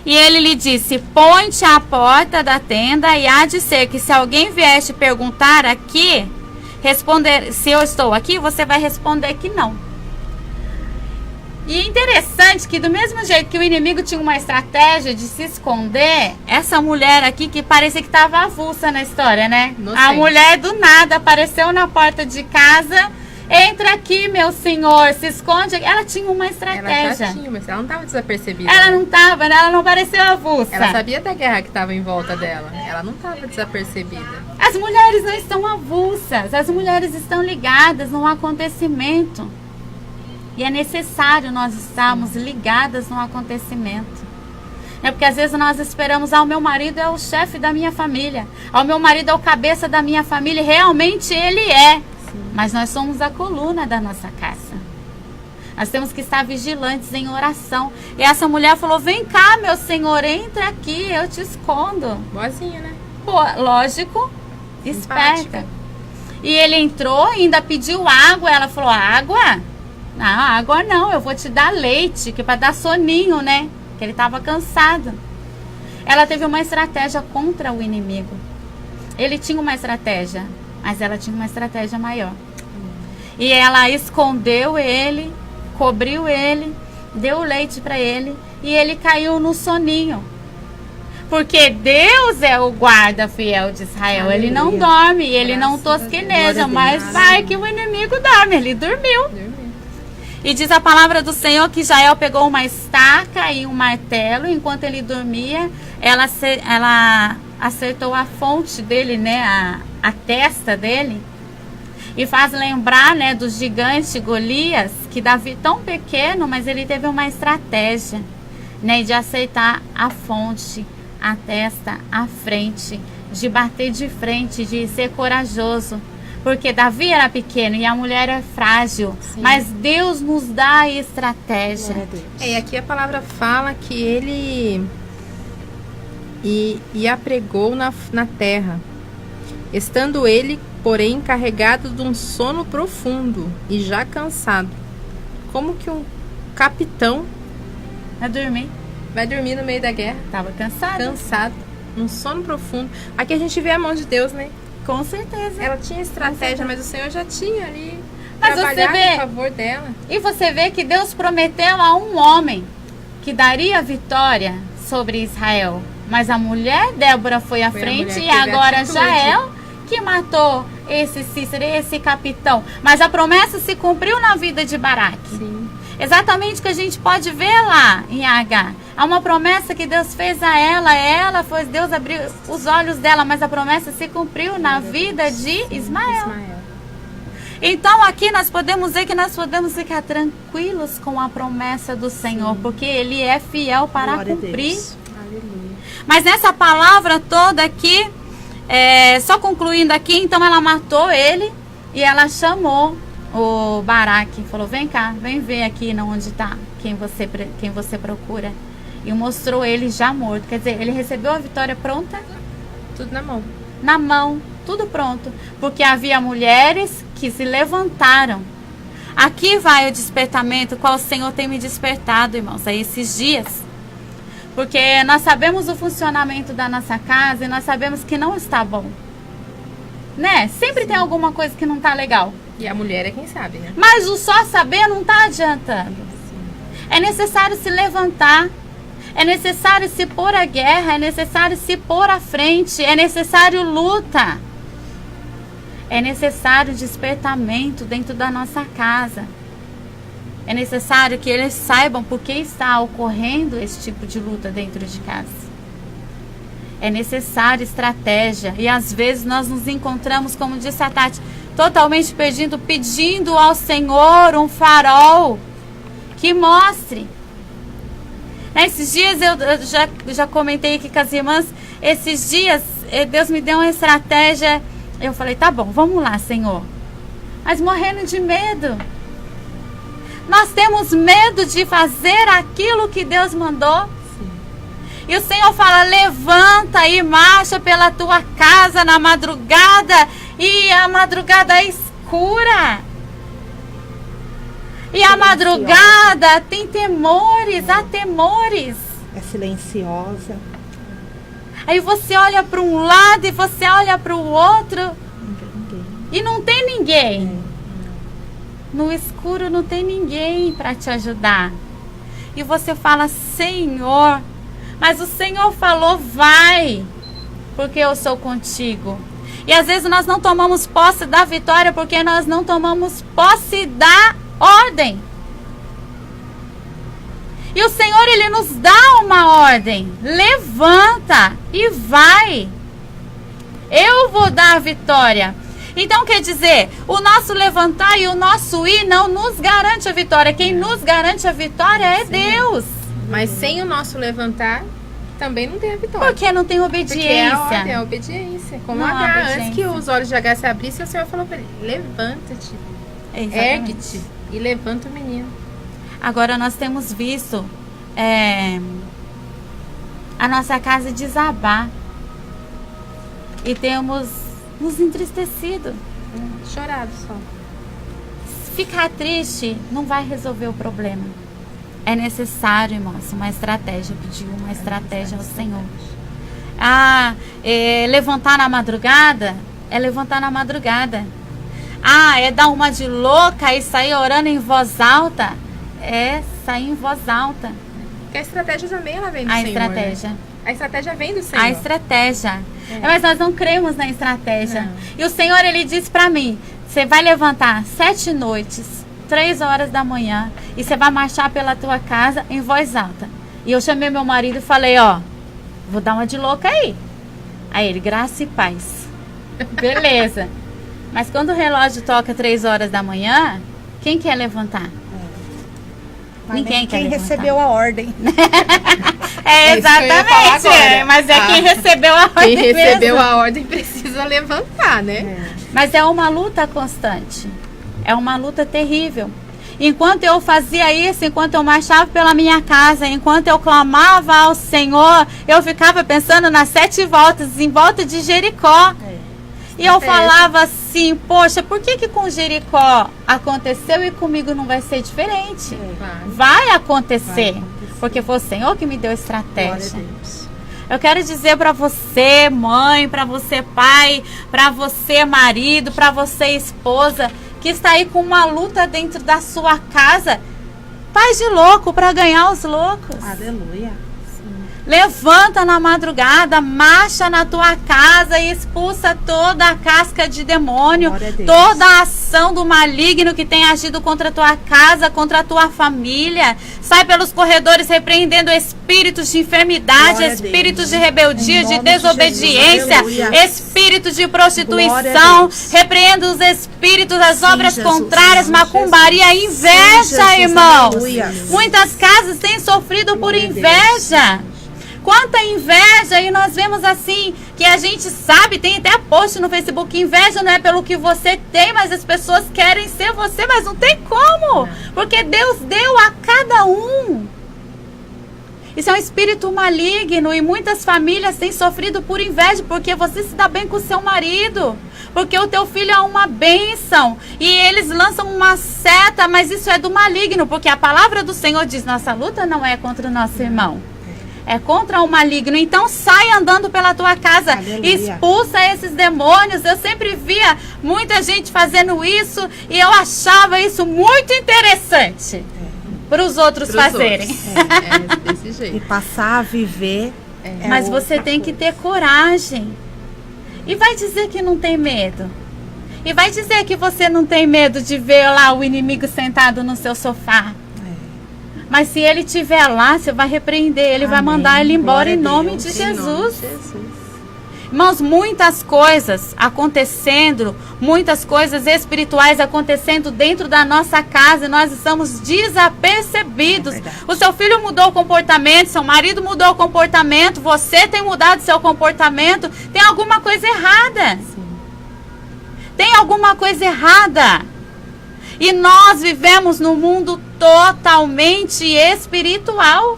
Speaker 10: E ele lhe disse, põe-te à porta da tenda, e há de ser que se alguém vier te perguntar aqui, responder, se eu estou aqui, você vai responder que não. E interessante que do mesmo jeito que o inimigo tinha uma estratégia de se esconder, essa mulher aqui que parecia que estava avulsa na história, né? A mulher do nada apareceu na porta de casa, entra aqui, meu senhor, se esconde. Ela tinha uma estratégia.
Speaker 3: Ela já tinha, mas ela não estava desapercebida.
Speaker 10: Ela não estava, né? Ela não pareceu avulsa.
Speaker 3: Ela sabia da guerra que estava em volta dela. Ela não estava desapercebida.
Speaker 10: As mulheres não estão avulsas, as mulheres estão ligadas num acontecimento. E é necessário nós estarmos ligadas no acontecimento. É porque às vezes nós esperamos, o meu marido é o chefe da minha família. O meu marido é o cabeça da minha família. Realmente ele é. Sim. Mas nós somos a coluna da nossa casa. Nós temos que estar vigilantes em oração. E essa mulher falou, vem cá, meu senhor, entra aqui, eu te escondo.
Speaker 3: Boazinha, né?
Speaker 10: Pô, lógico, esperta. E ele entrou, ainda pediu água. Ela falou, água? Não, água não, eu vou te dar leite, que é para dar soninho, né? Que ele estava cansado. Ela teve uma estratégia contra o inimigo. Ele tinha uma estratégia, mas ela tinha uma estratégia maior. E ela escondeu ele, cobriu ele, deu leite para ele, e ele caiu no soninho. Porque Deus é o guarda fiel de Israel. Aleluia. Ele não dorme, ele não tosqueneja, mas vai que o inimigo dorme. Ele dormiu. E diz a palavra do Senhor que Jael pegou uma estaca e um martelo. Enquanto ele dormia, ela acertou a fonte dele, né, a testa dele. E faz lembrar, né, do gigante Golias, que Davi tão pequeno, mas ele teve uma estratégia, né, de acertar a fonte, a testa, a frente, de bater de frente, de ser corajoso. Porque Davi era pequeno e a mulher é frágil. Sim. Mas Deus nos dá a estratégia.
Speaker 3: E aqui a palavra fala que ele e a pregou na terra. Estando ele, porém, carregado de um sono profundo e já cansado. Como que um capitão vai dormir no meio da guerra?
Speaker 10: Estava cansado.
Speaker 3: Um sono profundo. Aqui a gente vê a mão de Deus, né?
Speaker 10: Com certeza.
Speaker 3: Ela tinha estratégia, mas o Senhor já tinha ali
Speaker 10: trabalhado
Speaker 3: em favor dela.
Speaker 10: E você vê que Deus prometeu a um homem que daria vitória sobre Israel. Mas a mulher Débora foi à frente e agora Jael que matou esse Cícera, esse capitão. Mas a promessa se cumpriu na vida de Baraque. Sim. Exatamente o que a gente pode ver lá em Agar. Há uma promessa que Deus fez a ela foi Deus abriu os olhos dela, mas a promessa se cumpriu na vida de Ismael. Então aqui nós podemos ver que nós podemos ficar tranquilos com a promessa do Senhor, porque Ele é fiel para cumprir. Mas nessa palavra toda aqui, só concluindo aqui, então ela matou ele e ela chamou o Baraque, falou, vem cá, vem ver aqui onde está quem você procura. E mostrou ele já morto. Quer dizer, ele recebeu a vitória pronta?
Speaker 3: Tudo na mão.
Speaker 10: Na mão, tudo pronto. Porque havia mulheres que se levantaram. Aqui vai o despertamento, qual o Senhor tem me despertado, irmãos, a esses dias. Porque nós sabemos o funcionamento da nossa casa e nós sabemos que não está bom. Né? Sempre tem alguma coisa que não está legal.
Speaker 3: E a mulher é quem sabe, né?
Speaker 10: Mas o só saber não está adiantando. É necessário se levantar. É necessário se pôr à guerra. É necessário se pôr à frente. É necessário luta. É necessário despertamento dentro da nossa casa. É necessário que eles saibam por que está ocorrendo esse tipo de luta dentro de casa. É necessário estratégia. E às vezes nós nos encontramos, como disse a Tati, totalmente pedindo ao Senhor um farol que mostre. Esses dias eu já comentei aqui com as irmãs, esses dias Deus me deu uma estratégia. Eu falei, tá bom, vamos lá, Senhor. Mas morrendo de medo. Nós temos medo de fazer aquilo que Deus mandou. Sim. E o Senhor fala, levanta e marcha pela tua casa na madrugada. E a madrugada é escura. E a madrugada tem temores, há temores.
Speaker 7: É silenciosa.
Speaker 10: Aí você olha para um lado e você olha para o outro. E não tem ninguém. No escuro não tem ninguém para te ajudar. E você fala, Senhor, mas o Senhor falou, vai, porque eu sou contigo. E às vezes nós não tomamos posse da vitória porque nós não tomamos posse da ordem. E o Senhor, Ele nos dá uma ordem. Levanta e vai. Eu vou dar a vitória. Então, quer dizer, o nosso levantar e o nosso ir não nos garante a vitória. Quem nos garante a vitória é Deus.
Speaker 3: Mas sem o nosso levantar, também não tem a vitória.
Speaker 10: Porque não tem obediência.
Speaker 3: Porque é a obediência. Como H, antes que os olhos de H se abrissem, o Senhor falou para ele, levanta-te, ergue-te e levanta o menino.
Speaker 10: Agora nós temos visto a nossa casa desabar. E temos nos entristecido.
Speaker 3: Chorado só.
Speaker 10: Ficar triste não vai resolver o problema. É necessário, irmãos, uma estratégia. Pedir uma estratégia ao Senhor. Levantar na madrugada? É levantar na madrugada. É dar uma de louca e sair orando em voz alta? É sair em voz alta.
Speaker 3: Porque a estratégia também ela vem do Senhor.
Speaker 10: Estratégia.
Speaker 3: Né? A estratégia vem do Senhor.
Speaker 10: A estratégia. Mas nós não cremos na estratégia. Não. E o Senhor, Ele disse para mim, você vai levantar 7 noites, 3 horas da manhã, e você vai marchar pela tua casa em voz alta. E eu chamei meu marido e falei, vou dar uma de louca aí. Aí ele, graça e paz. Beleza. Mas quando o relógio toca 3 horas da manhã, quem quer levantar? Ninguém quer levantar.
Speaker 7: Recebeu a ordem.
Speaker 10: Exatamente. Mas é quem recebeu a ordem.
Speaker 3: Quem recebeu a ordem precisa levantar, né?
Speaker 10: Mas é uma luta constante. É uma luta terrível. Enquanto eu fazia isso, enquanto eu marchava pela minha casa, enquanto eu clamava ao Senhor, eu ficava pensando nas 7 voltas em volta de Jericó. E eu falava assim, poxa, por que com Jericó aconteceu e comigo não vai ser diferente? Vai acontecer. Porque foi o Senhor que me deu estratégia. Eu quero dizer para você, mãe, para você, pai, para você, marido, para você, esposa, que está aí com uma luta dentro da sua casa. Faz de louco para ganhar os loucos.
Speaker 7: Aleluia.
Speaker 10: Levanta na madrugada, marcha na tua casa e expulsa toda a casca de demônio, toda a ação do maligno que tem agido contra a tua casa, contra a tua família. Sai pelos corredores repreendendo espíritos de enfermidade, espíritos de rebeldia, de desobediência, espíritos de prostituição. Repreendo os espíritos, as obras contrárias, macumbaria, inveja, irmãos. Muitas casas têm sofrido por inveja. Quanta inveja, e nós vemos assim, que a gente sabe, tem até post no Facebook, que inveja não é pelo que você tem, mas as pessoas querem ser você, mas não tem como, porque Deus deu a cada um. Isso é um espírito maligno, e muitas famílias têm sofrido por inveja, porque você se dá bem com o seu marido, porque o teu filho é uma bênção, e eles lançam uma seta, mas isso é do maligno, porque a palavra do Senhor diz, nossa luta não é contra o nosso irmão, é contra o maligno. Então sai andando pela tua casa, aleluia, expulsa esses demônios. Eu sempre via muita gente fazendo isso, e eu achava isso muito interessante para os outros fazerem.
Speaker 3: Desse jeito.
Speaker 7: E passar a viver.
Speaker 10: Mas você tem que ter coragem. E vai dizer que não tem medo. E vai dizer que você não tem medo de ver lá o inimigo sentado no seu sofá. Mas se ele estiver lá, você vai repreender. Ele vai mandar ele embora em nome de Jesus. Irmãos, muitas coisas acontecendo, muitas coisas espirituais acontecendo dentro da nossa casa, e nós estamos desapercebidos. O seu filho mudou o comportamento, seu marido mudou o comportamento, você tem mudado seu comportamento, tem alguma coisa errada. Tem alguma coisa errada. E nós vivemos num mundo totalmente espiritual.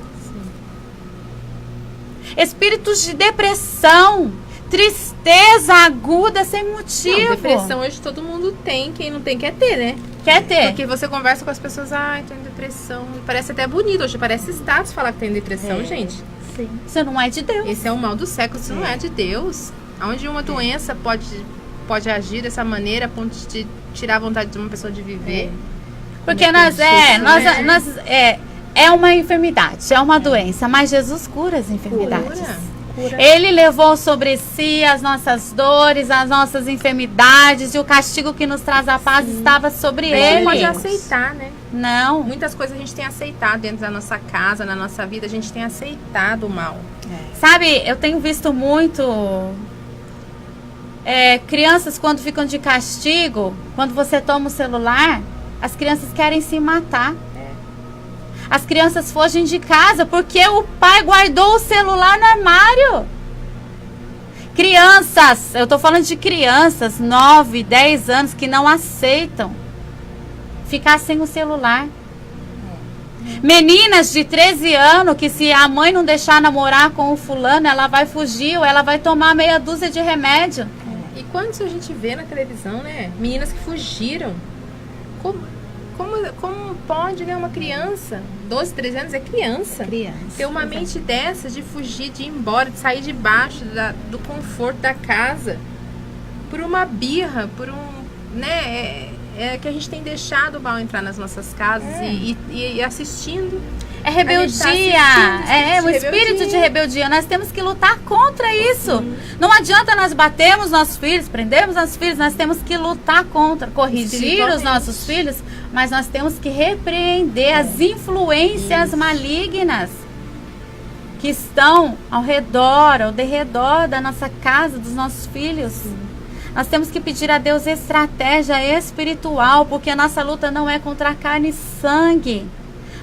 Speaker 10: Espíritos de depressão, tristeza aguda sem motivo.
Speaker 3: Não, depressão hoje todo mundo tem, quem não tem quer ter, né?
Speaker 10: Quer ter.
Speaker 3: Porque você conversa com as pessoas, ai, tô em depressão. E parece até bonito, hoje parece status falar que tem depressão, gente.
Speaker 10: Sim. Isso não é de Deus.
Speaker 3: Esse é o mal do século, isso não é de Deus. Onde uma doença pode agir dessa maneira a ponto de tirar a vontade de uma pessoa de viver.
Speaker 10: Porque é uma enfermidade, é uma doença, mas Jesus cura as enfermidades. Cura. Ele levou sobre si as nossas dores, as nossas enfermidades, e o castigo que nos traz a paz estava sobre ele.
Speaker 3: A gente pode aceitar, né?
Speaker 10: Não.
Speaker 3: Muitas coisas a gente tem aceitado dentro da nossa casa, na nossa vida, a gente tem aceitado o mal.
Speaker 10: Sabe, eu tenho visto muito crianças quando ficam de castigo, quando você toma o celular, as crianças querem se matar. As crianças fogem de casa porque o pai guardou o celular no armário. Crianças, eu tô falando de crianças, 9, 10 anos, que não aceitam ficar sem o celular. Meninas de 13 anos, que se a mãe não deixar namorar com o fulano, ela vai fugir ou ela vai tomar meia dúzia de remédio.
Speaker 3: E quantos a gente vê na televisão, né? Meninas que fugiram. Como pode, né, uma criança, 12, 13 anos, é criança, ter uma mente dessa de fugir, de ir embora, de sair debaixo do conforto da casa, por uma birra, por né, que a gente tem deixado o mal entrar nas nossas casas e assistindo.
Speaker 10: É rebeldia, o espírito de rebeldia. Nós temos que lutar contra isso. Não adianta nós batermos nossos filhos, prendermos nossos filhos, nós temos que lutar contra, corrigir os nossos filhos, mas nós temos que repreender as influências malignas que estão ao derredor da nossa casa, dos nossos filhos. Nós temos que pedir a Deus estratégia espiritual, porque a nossa luta não é contra carne e sangue.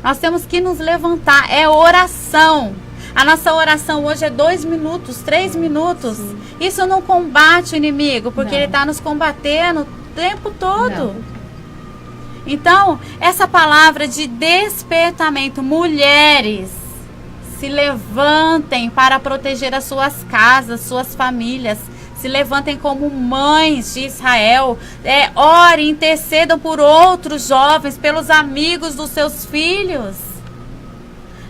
Speaker 10: Nós temos que nos levantar, é oração. A nossa oração hoje é 2 minutos, 3 minutos. Isso não combate o inimigo, porque ele está nos combatendo o tempo todo. Então, essa palavra de despertamento, mulheres, se levantem para proteger as suas casas, suas famílias. Se levantem como mães de Israel. Orem, intercedam por outros jovens, pelos amigos dos seus filhos.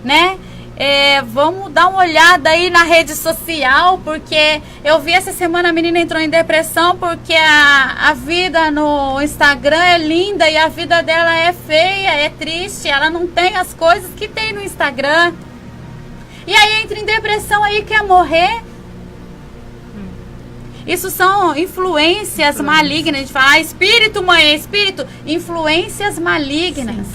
Speaker 10: Né? Vamos dar uma olhada aí na rede social, porque eu vi essa semana a menina entrou em depressão porque a vida no Instagram é linda e a vida dela é feia, é triste. Ela não tem as coisas que tem no Instagram. E aí entra em depressão aí, quer morrer. Isso são influências malignas. A gente fala, espírito, mãe, espírito. Influências malignas.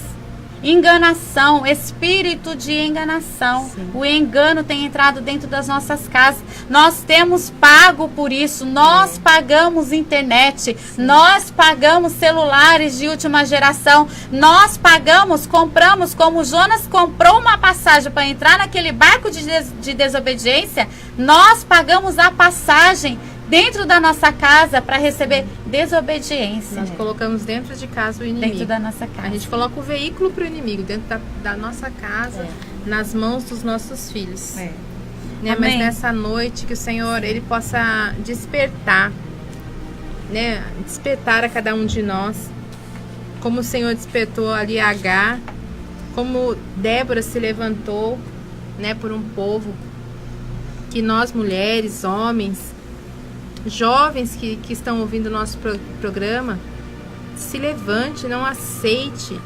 Speaker 10: Enganação, espírito de enganação. Sim. O engano tem entrado dentro das nossas casas. Nós temos pago por isso. Nós pagamos internet. Sim. Nós pagamos celulares de última geração. Nós pagamos, compramos, como Jonas comprou uma passagem para entrar naquele barco de desobediência. Nós pagamos a passagem dentro da nossa casa para receber desobediência.
Speaker 3: Nós colocamos dentro de casa o inimigo.
Speaker 10: Dentro da nossa casa.
Speaker 3: A gente coloca o veículo para o inimigo dentro da nossa casa, nas mãos dos nossos filhos. Né? Mas nessa noite que o Senhor ele possa despertar, né? Despertar a cada um de nós, como o Senhor despertou ali a Agar, como Débora se levantou, né, por um povo, que nós mulheres, homens, jovens que estão ouvindo o nosso programa, se levante, não aceite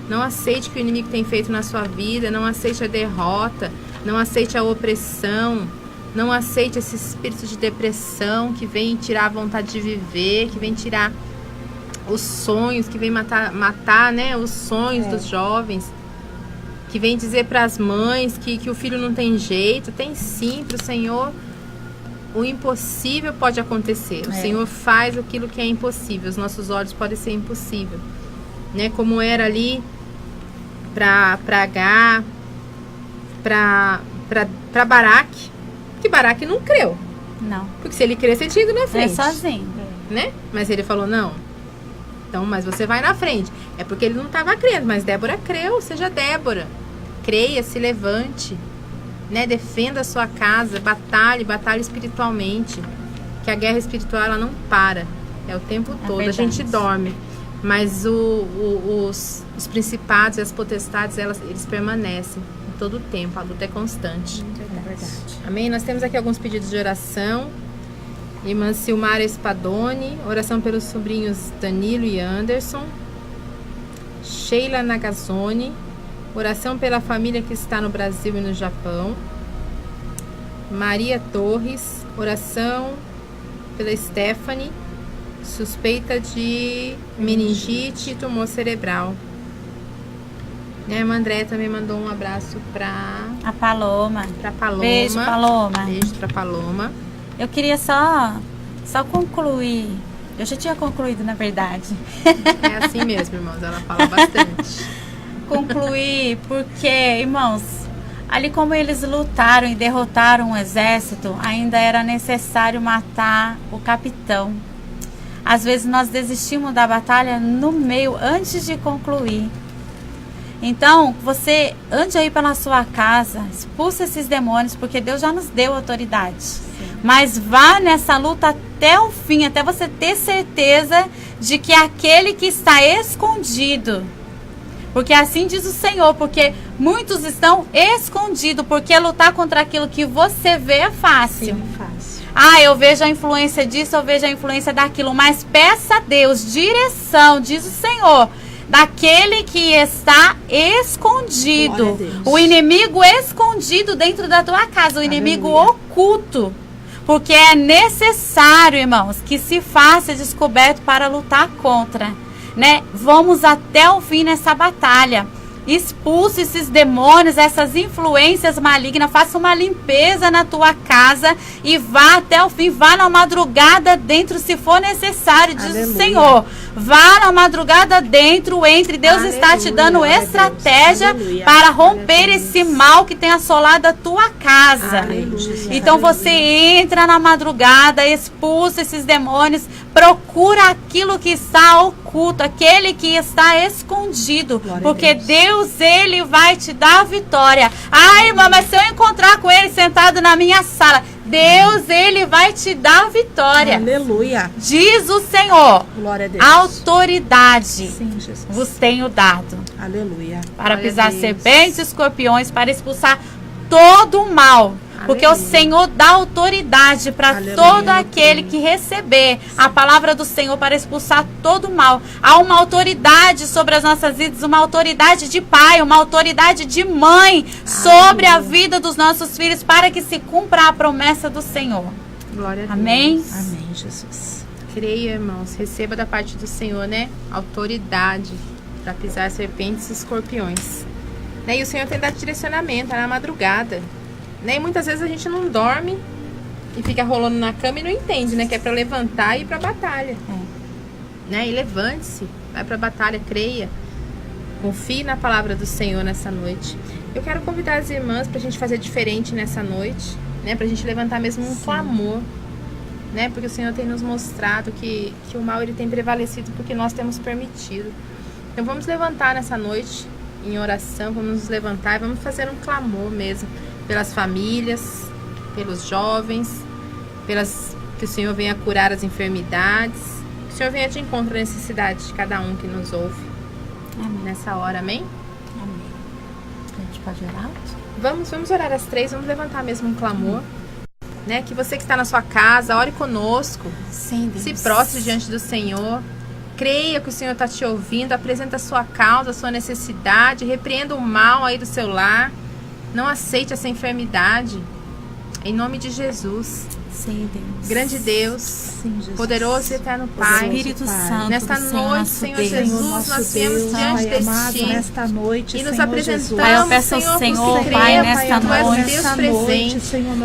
Speaker 3: o que o inimigo tem feito na sua vida, não aceite a derrota, não aceite a opressão, não aceite esse espírito de depressão que vem tirar a vontade de viver, que vem tirar os sonhos, que vem matar, né, os sonhos dos jovens, que vem dizer para as mães que o filho não tem jeito. Tem sim, para o Senhor o impossível pode acontecer. O Senhor faz aquilo que é impossível. Os nossos olhos podem ser impossível, né? Como era ali para Agar, para Baraque, que Baraque não creu.
Speaker 10: Não.
Speaker 3: Porque se ele crescer, tinha ido na frente.
Speaker 10: Sozinho.
Speaker 3: Né? Mas ele falou, não. Então, mas você vai na frente. É porque ele não estava crendo, mas Débora creu. Seja Débora. Creia, se levante. Né, defenda a sua casa, batalhe espiritualmente, que a guerra espiritual ela não para, é o tempo todo. A gente dorme, mas os principados e as potestades eles permanecem em todo o tempo, a luta é constante.
Speaker 10: É verdade.
Speaker 3: Amém? Nós temos aqui alguns pedidos de oração. Irmã Silmara Spadoni, oração pelos sobrinhos Danilo e Anderson. Sheila Nagazone, oração pela família que está no Brasil e no Japão. Maria Torres, oração pela Stephanie, suspeita de meningite e tumor cerebral. A irmã André também mandou um abraço para
Speaker 10: a Paloma.
Speaker 3: Beijo,
Speaker 10: Paloma.
Speaker 3: Beijo para Paloma.
Speaker 10: Eu queria só concluir. Eu já tinha concluído, na verdade.
Speaker 3: É assim mesmo, irmãos, ela fala bastante.
Speaker 10: Concluir porque, irmãos, ali como eles lutaram e derrotaram o exército, ainda era necessário matar o capitão. Às vezes nós desistimos da batalha no meio, antes de concluir. Então, você ande aí pela sua casa, expulsa esses demônios, porque Deus já nos deu autoridade. Sim. Mas vá nessa luta até o fim, até você ter certeza de que aquele que está escondido, porque assim diz o Senhor, porque muitos estão escondidos, porque lutar contra aquilo que você vê é fácil.
Speaker 7: Sim, fácil.
Speaker 10: Eu vejo a influência disso, eu vejo a influência daquilo, mas peça a Deus direção, diz o Senhor, daquele que está escondido, o inimigo escondido dentro da tua casa, o inimigo oculto, porque é necessário, irmãos, que se faça descoberto para lutar contra, né? Vamos até o fim nessa batalha. Expulse esses demônios, essas influências malignas, faça uma limpeza na tua casa e vá até o fim, vá na madrugada dentro, se for necessário, diz o Senhor. Vá na madrugada dentro, entre. Deus está te dando estratégia para romper esse mal que tem assolado a tua casa. Então você entra na madrugada, expulsa esses demônios, procura aquilo que está oculto, aquele que está escondido, porque Deus, ele vai te dar a vitória. Irmã, mas se eu encontrar com ele sentado na minha sala, Deus, ele vai te dar a vitória.
Speaker 7: Aleluia.
Speaker 10: Diz o Senhor.
Speaker 7: Glória a Deus.
Speaker 10: Autoridade.
Speaker 7: Sim, Jesus.
Speaker 10: Vos tenho dado.
Speaker 7: Aleluia.
Speaker 10: Para pisar serpentes e escorpiões, para expulsar todo o mal. Porque o Senhor dá autoridade para todo aquele que receber a palavra do Senhor para expulsar todo o mal. Há uma autoridade sobre as nossas vidas, uma autoridade de pai, uma autoridade de mãe sobre a vida dos nossos filhos, para que se cumpra a promessa do Senhor.
Speaker 3: Glória a Deus.
Speaker 10: Amém?
Speaker 3: Amém, Jesus. Creia, irmãos, receba da parte do Senhor, né? Autoridade. para pisar serpentes e escorpiões. Né? E o Senhor tem dado direcionamento na madrugada. Né? E muitas vezes a gente não dorme e fica rolando na cama e não entende, né? Que é para levantar e ir para a batalha. Né? E levante-se, vai para a batalha, creia. Confie na palavra do Senhor nessa noite. Eu quero convidar as irmãs para a gente fazer diferente nessa noite, né? Para a gente levantar mesmo um clamor, né? Porque o Senhor tem nos mostrado que o mal ele tem prevalecido porque nós temos permitido. Então vamos levantar nessa noite em oração, vamos nos levantar e vamos fazer um clamor mesmo pelas famílias, pelos jovens, que o Senhor venha curar as enfermidades, que o Senhor venha de encontro à necessidade de cada um que nos ouve. Amém. Nessa hora, amém?
Speaker 10: Amém. A gente pode orar?
Speaker 3: Vamos orar às 3, vamos levantar mesmo um clamor. Né? Que você que está na sua casa, ore conosco.
Speaker 10: Sim, Deus.
Speaker 3: Se prostre diante do Senhor. Creia que o Senhor está te ouvindo. Apresenta a sua causa, a sua necessidade. Repreenda o mal aí do seu lar. Não aceite essa enfermidade. Em nome de Jesus.
Speaker 10: Sim, Deus.
Speaker 3: Grande Deus.
Speaker 10: Sim, Jesus.
Speaker 3: Poderoso e eterno Pai.
Speaker 10: Espírito Santo.
Speaker 3: Nesta noite, Senhor Jesus, nós viemos diante de Ti.
Speaker 7: Nesta noite,
Speaker 3: e nos
Speaker 7: Senhor
Speaker 3: apresentamos,
Speaker 10: Pai, eu peço ao Senhor, Pai, nesta noite,
Speaker 3: Deus presente.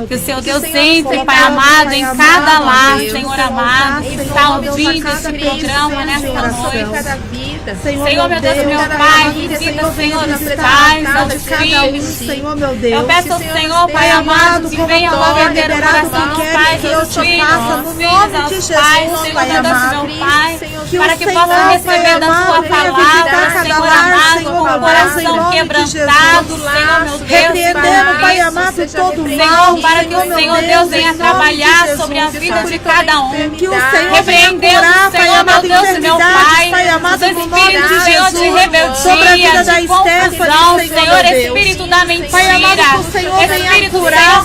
Speaker 10: Que o Senhor Deus entre, Pai amado, em cada lar, Senhor amado, que está ouvindo esse programa nesta noite. Senhor, meu Deus, meu Pai, visita, Senhor, os pais, aos filhos.
Speaker 7: Senhor, meu Deus.
Speaker 10: Eu peço ao Senhor, Pai amado, que venha mover o coração dos pais, dos filhos, aos filhos, aos pais, Senhor, meu Deus, meu Pai, para que possam receber da Sua palavra, Senhor amado, com o coração quebrantado, Senhor, meu Deus,
Speaker 7: repreendendo, Pai amado, todo mal,
Speaker 10: para que o Senhor Deus venha trabalhar sobre a vida de cada um,
Speaker 7: que o Senhor
Speaker 10: repreendendo, Senhor, meu Deus, meu Pai, os espíritos, Senhor, de rebeldia, de confusão, Senhor, espírito da mentira, espírito, Senhor,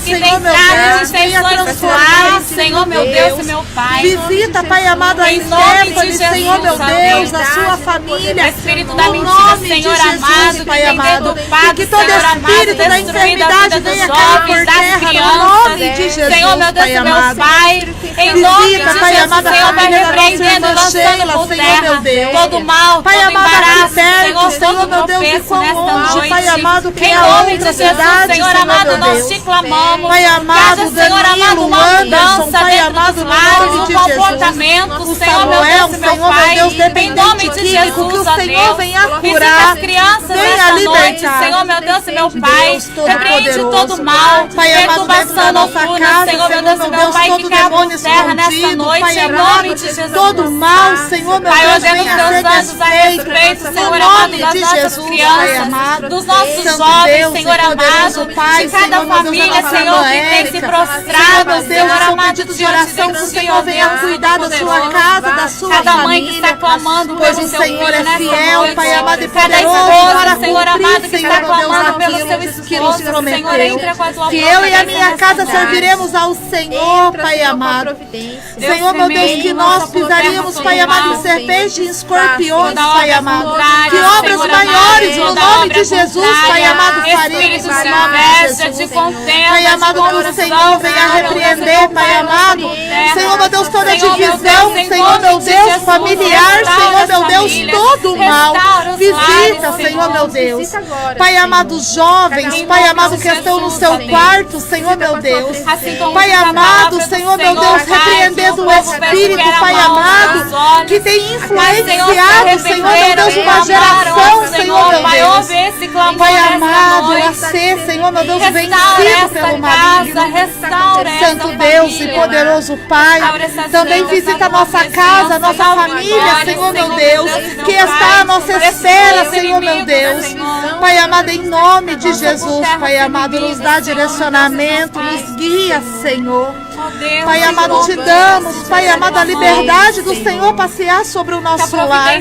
Speaker 10: que tem trago distensões do lar, Senhor, meu Deus e meu Pai.
Speaker 7: Visita, Pai amado, a Stephanie, Senhor, meu Deus, a sua família.
Speaker 10: Espírito da mentira, Senhor amado,
Speaker 7: Pai amado,
Speaker 10: que todo espírito da enfermidade venha cair por terra, no nome de Jesus, Senhor, meu Deus e meu Pai. Em nome de Jesus, Senhor, vai repreendendo, lançando por terra todo mal, todo embaraço, Senhor, todo tropeço nesta noite.
Speaker 7: Pai amado,
Speaker 10: em nome de Jesus, Senhor amado, nós te clamamos.
Speaker 7: Pai amado,
Speaker 10: Senhor amado, uma mudança
Speaker 7: Pai
Speaker 10: dentro
Speaker 7: amado,
Speaker 10: dos lares, um comportamento, Senhor, meu Deus e meu Pai. Em nome de Jesus, ó Deus, visita as crianças nesta noite, Senhor, meu Deus e meu Pai. Repreende todo mal, perturbação noturna, Senhor, meu Deus e meu Pai, que cai por terra nesta noite, em nome de Jesus.
Speaker 7: Todo mal, Senhor, meu
Speaker 10: Pai,
Speaker 7: Deus,
Speaker 10: ordena os teus anjos a respeito, Senhor amado, das nossas crianças, dos nossos jovens, Senhor amado, de cada família, Senhor, que tem se prostrado, Senhor amado,
Speaker 7: de oração, que o Senhor venha cuidar da sua casa, da sua
Speaker 10: cada
Speaker 7: família,
Speaker 10: mãe que está clamando
Speaker 7: pois
Speaker 10: pelo
Speaker 7: o
Speaker 10: seu
Speaker 7: Senhor
Speaker 10: filho
Speaker 7: é
Speaker 10: nessa
Speaker 7: fiel,
Speaker 10: noite,
Speaker 7: Pai amado e
Speaker 10: cada
Speaker 7: poderoso
Speaker 10: esposa,
Speaker 7: para
Speaker 10: Senhor amado, que
Speaker 7: cumprir,
Speaker 10: está
Speaker 7: Senhor, meu
Speaker 10: clamando
Speaker 7: Deus,
Speaker 10: pelo seu
Speaker 7: aquilo que nos
Speaker 10: esposo, Senhor,
Speaker 7: prometeu,
Speaker 10: entra com a tua
Speaker 7: que eu e a minha
Speaker 10: providência
Speaker 7: casa
Speaker 10: nessa
Speaker 7: serviremos ao Senhor, Pai amado. Senhor, meu Deus, que nós pisaríamos, Pai amado, serpentes e escorpiões, Pai amado. Que obras maiores, no nome de Jesus, Pai amado, faríamos, no nome de Jesus. Pai amado, que o Senhor venha repreender, Pai amado. Senhor, meu Deus, toda divisão, Senhor, meu Deus, familiar, Senhor, meu Deus, todo mal. Visita, Senhor, meu Deus. Pai amado, jovens, Pai amado, que estão no seu quarto, Senhor, meu Deus. Pai amado, Senhor, meu Deus, repreendendo o Espírito, Pai amado, que tem influenciado, Senhor, meu Deus, uma geração, Senhor, meu Deus. Pai amado, a ser, Senhor, meu Deus, vencido pelo maligno. Santo Deus e poderoso Pai, também visita a nossa casa, a nossa família, Senhor, meu Deus, que está à nossa espera, Senhor, meu Deus. Pai amado, em nome de Jesus, Pai amado, nos dá direcionamento, nos guia, Senhor. Pai amado, te damos, Pai amado, a liberdade do Senhor passear sobre o nosso lar.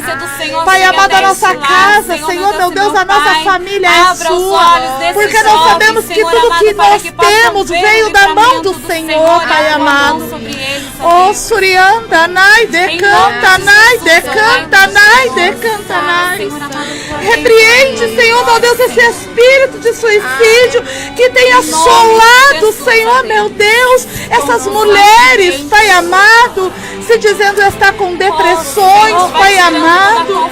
Speaker 7: Pai amado, a nossa casa, Senhor, meu Deus, a nossa família é sua. Porque nós sabemos que tudo que nós temos veio da mão do Senhor, Pai amado. Oh, Surianda, nai, decanta, nai, decanta, nai, decanta, nai. Repreende, Senhor, meu Deus, esse espírito de suicídio que tem assolado, Senhor, meu Deus, essas mulheres, Pai amado, se dizendo estar com depressões, Pai amado.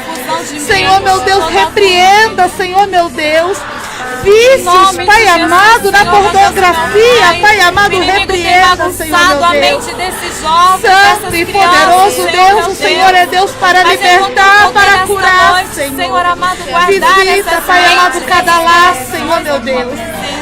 Speaker 7: Senhor, meu Deus, repreenda, Senhor, meu Deus, vícios, Pai amado, na pornografia, Pai amado, repreenda, Senhor, meu Deus. Santo e poderoso Deus, o Senhor é Deus para libertar, para curar, Senhor. Visita, Pai amado, cada lar, Senhor, meu Deus.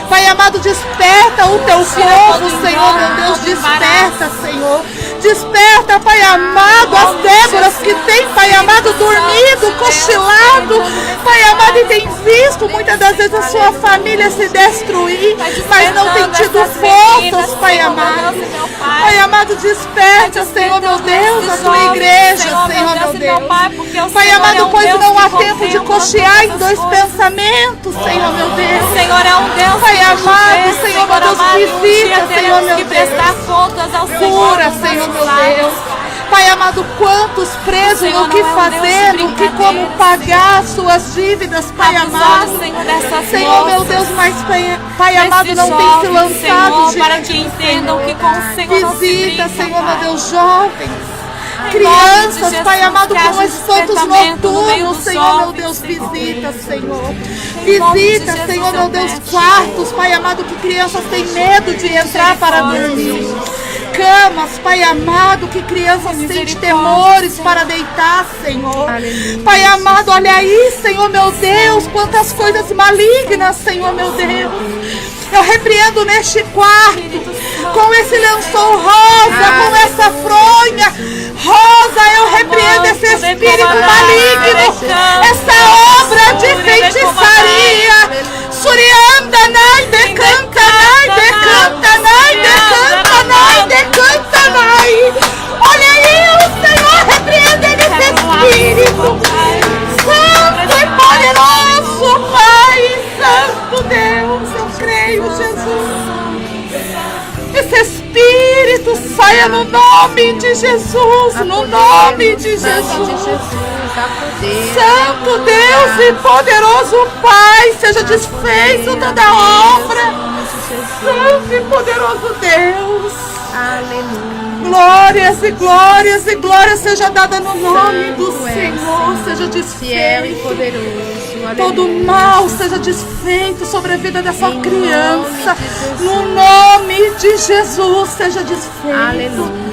Speaker 7: Pai amado, desperta o teu povo, Senhor, meu Deus, desperta, Senhor. Desperta, Pai amado, as Déboras que tem, Pai amado, dormido, cochilado, Pai amado, e tem visto muitas das vezes a sua família se destruir, mas não tem tido forças, Pai amado. Pai amado, desperta, Senhor, meu Deus, a tua igreja, Senhor, meu Deus. Pai amado, pois não há tempo de cochear em dois pensamentos, Senhor, meu Deus.
Speaker 10: O Senhor é um Deus,
Speaker 7: Pai amado, Senhor, meu Deus, visita, Senhor, meu Deus. Cura, Senhor, meu Deus. Pai amado, quantos presos no que fazer, no que como pagar suas dívidas, Pai amado. Senhor, meu Deus, mas Pai amado, não tem se lançado diante
Speaker 10: para que entendam que com o Senhor não se
Speaker 7: visita, Senhor, meu Deus, jovens, crianças, Pai amado, com espantos noturnos, Senhor, meu Deus, visita, Senhor. Visita, Senhor, meu Deus, quartos, Pai amado, que crianças têm medo de entrar para dormir. Camas, Pai amado, que crianças sentem temores para deitar, Senhor. Pai amado, olha aí, Senhor, meu Deus, quantas coisas malignas, Senhor, meu Deus. Eu repreendo neste quarto, com esse lençol rosa, com essa fronha rosa, eu repreendo esse espírito maligno, essa obra de feitiçaria. Surianda, nai, decanta, nai, decanta, nai, decanta, nai, decanta, nai. Olha aí, o Senhor repreende esse espírito. Santo e poderoso, Pai, Santo Deus, eu creio, Jesus. Esse espírito saia no nome de Jesus, no nome de Jesus. Santo Deus e poderoso Pai, seja desfeito toda obra. Santo e poderoso Deus.
Speaker 3: Aleluia.
Speaker 7: Glórias e glórias e glórias seja dada no nome do Senhor, seja desfeito. Todo mal seja desfeito sobre a vida dessa criança. No nome de Jesus seja desfeito.
Speaker 3: Aleluia.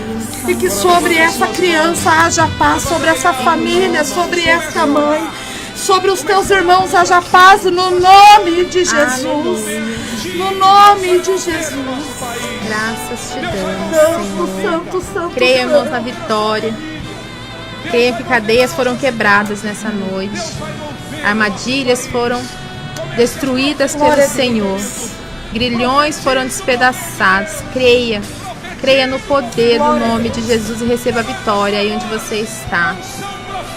Speaker 7: E que sobre essa criança haja paz, sobre essa família, sobre essa mãe, sobre os teus irmãos haja paz no nome de Jesus. No nome de Jesus.
Speaker 3: Graças te damos, Senhor.
Speaker 7: Santo, santo.
Speaker 3: Creia, irmãos, na vitória. Creia que cadeias foram quebradas nessa noite. Armadilhas foram destruídas pelo Senhor. Grilhões foram despedaçados. Creia. Creia no poder do nome de Jesus e receba a vitória aí onde você está.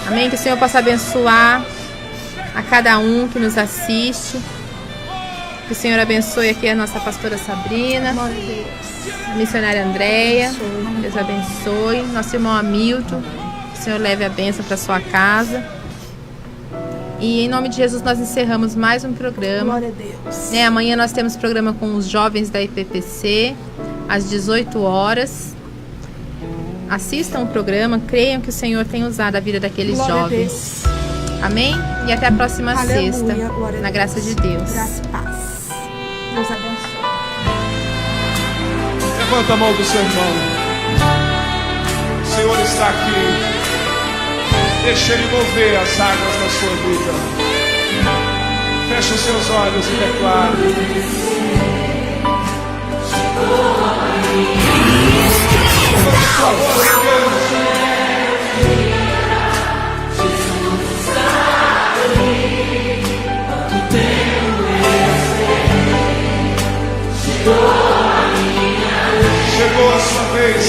Speaker 3: Amém? Que o Senhor possa abençoar a cada um que nos assiste. Que o Senhor abençoe aqui a nossa pastora Sabrina, a missionária Andréia. Deus abençoe. Nosso irmão Hamilton. Que o Senhor leve a bênção para sua casa. E em nome de Jesus nós encerramos mais um programa.
Speaker 7: Glória a Deus.
Speaker 3: Amanhã nós temos programa com os jovens da IPPC. Às 18 horas. Assistam o programa, creiam que o Senhor tem usado a vida daqueles
Speaker 7: Glória
Speaker 3: jovens. Amém? E até a próxima
Speaker 7: Aleluia,
Speaker 3: sexta.
Speaker 7: glória a
Speaker 3: Na graça de Deus.
Speaker 7: Graça e paz. Deus abençoe.
Speaker 14: Levanta a mão do seu irmão. O Senhor está aqui. Deixa Ele mover as águas da sua vida. Feche os seus olhos e declare. Chegou a sua vez.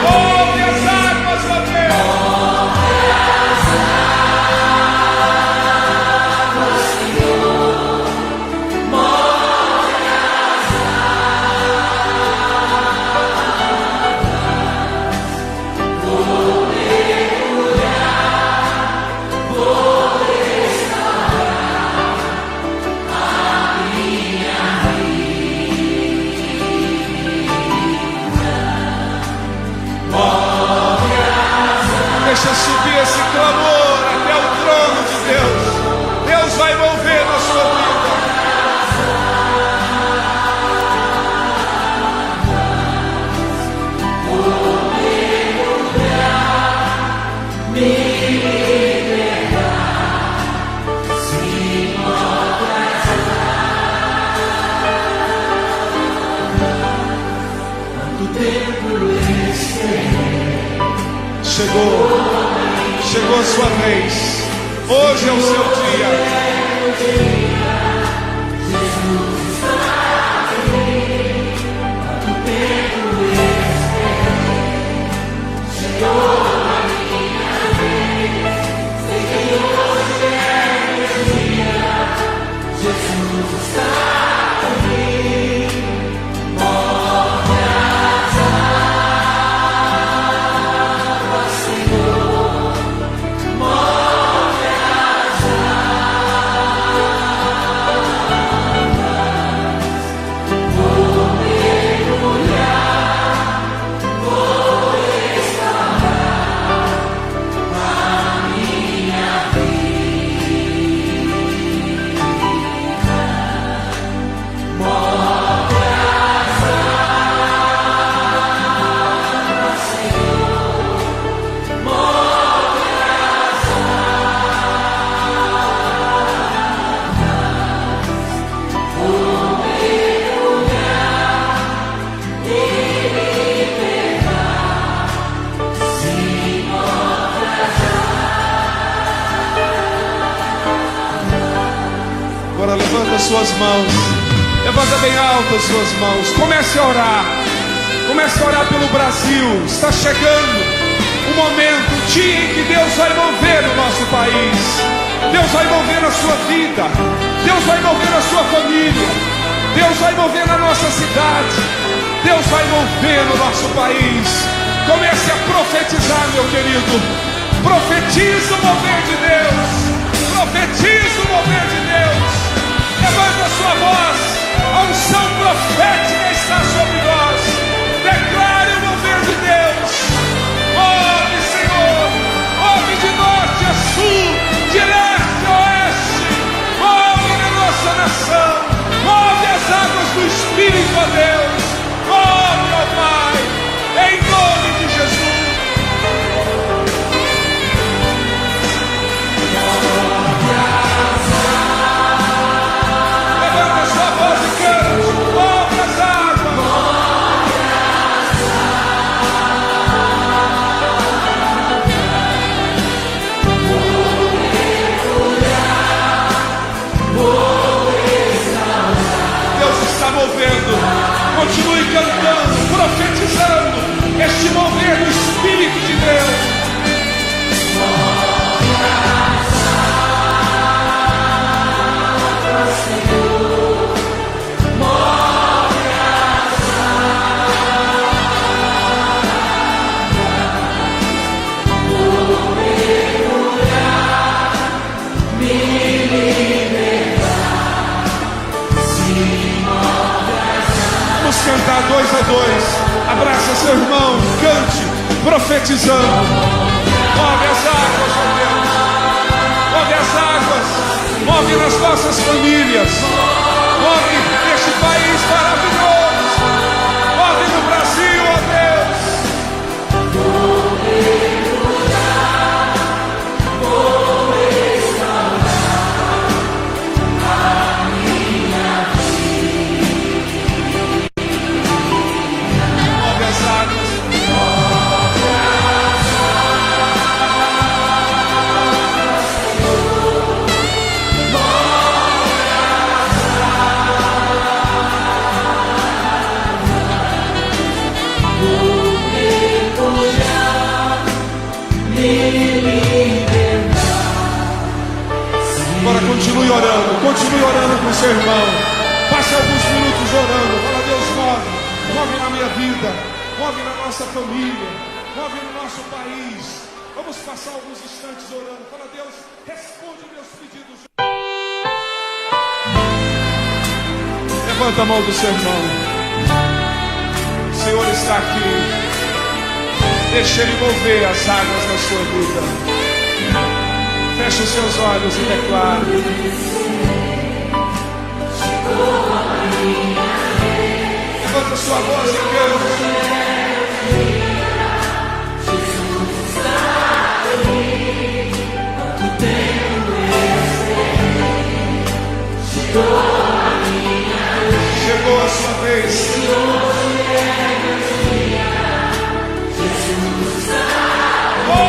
Speaker 14: Ouve as águas, ó Deus. Chegou a sua vez. Hoje é o seu dia. Agora levanta suas mãos, levanta bem alto as suas mãos, comece a orar pelo Brasil. Está chegando o momento, o dia em que Deus vai mover no nosso país. Deus vai mover na sua vida, Deus vai mover na sua família, Deus vai mover na nossa cidade, Deus vai mover no nosso país. Comece a profetizar, meu querido. Profetiza o mover de Deus, profetiza o mover de Deus. Levanta a sua voz, a unção profética está sobre nós. Declare o mover de Deus. Move, Senhor, move de norte a sul, de leste a oeste. Move na nossa nação, move as águas do Espírito, ó Deus. Move, ó Pai, em nome de Jesus. Levanta a sua voz e cante. Move as águas. Deus está movendo. Continue cantando, profetizando este mover do Espírito de Deus. Vamos cantar 2 a 2. Abraça seu irmão, cante, profetizando. Move as águas, ó Deus. Move as águas, move nas nossas famílias, move neste país maravilhoso, move no Brasil, ó Deus. Move as águas. Agora continue orando com seu irmão. Passe alguns minutos orando. Fala, Deus, move na minha vida, move na nossa família, move no nosso país. Vamos passar alguns instantes orando. Fala, Deus, responde meus pedidos. Levanta a mão do seu irmão. O Senhor está aqui. Deixa Ele mover as águas da sua vida. Feche os seus olhos e declare. Levanta sua voz e cante. Chegou a sua vez. Oh!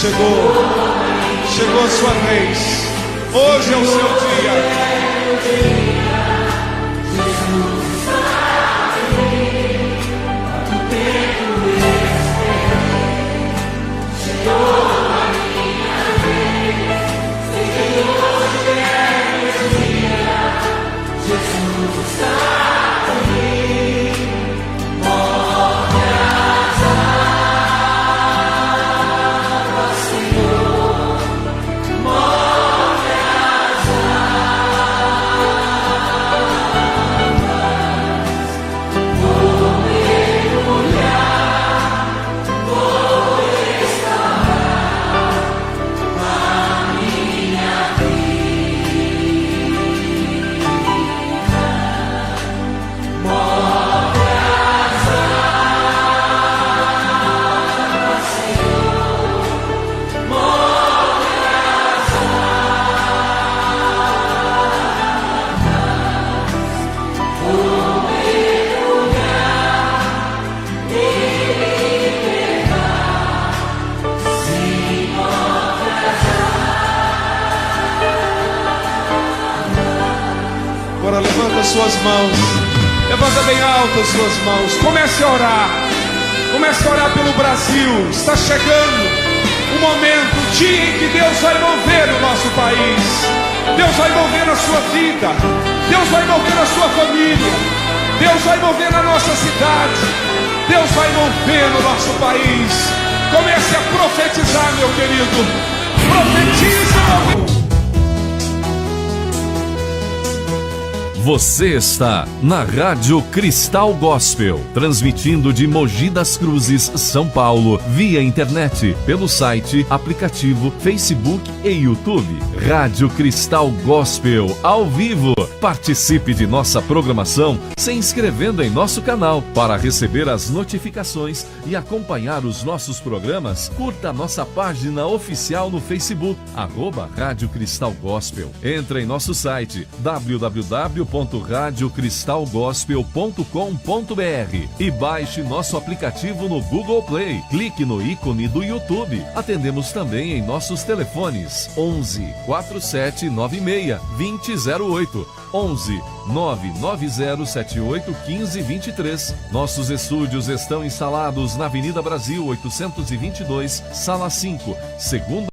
Speaker 14: Chegou a sua vez. Hoje é o seu dia. Suas mãos, levanta bem alto as suas mãos, comece a orar pelo Brasil. Está chegando o momento, o dia em que Deus vai mover no nosso país. Deus vai mover na sua vida, Deus vai mover na sua família, Deus vai mover na nossa cidade, Deus vai mover no nosso país. Comece a profetizar, meu querido, profetiza.
Speaker 1: Você está na Rádio Cristal Gospel, transmitindo de Mogi das Cruzes, São Paulo, via internet, pelo site, aplicativo, Facebook e YouTube. Rádio Cristal Gospel, ao vivo. Participe de nossa programação se inscrevendo em nosso canal. Para receber as notificações e acompanhar os nossos programas, curta nossa página oficial no Facebook, @Rádio Cristal Gospel. Entre em nosso site, www.radiocristalgospel.com.br e baixe nosso aplicativo no Google Play. Clique no ícone do YouTube. Atendemos também em nossos telefones 11 4796 2008, 11 99078 1523. Nossos estúdios estão instalados na Avenida Brasil 822, Sala 5, segundo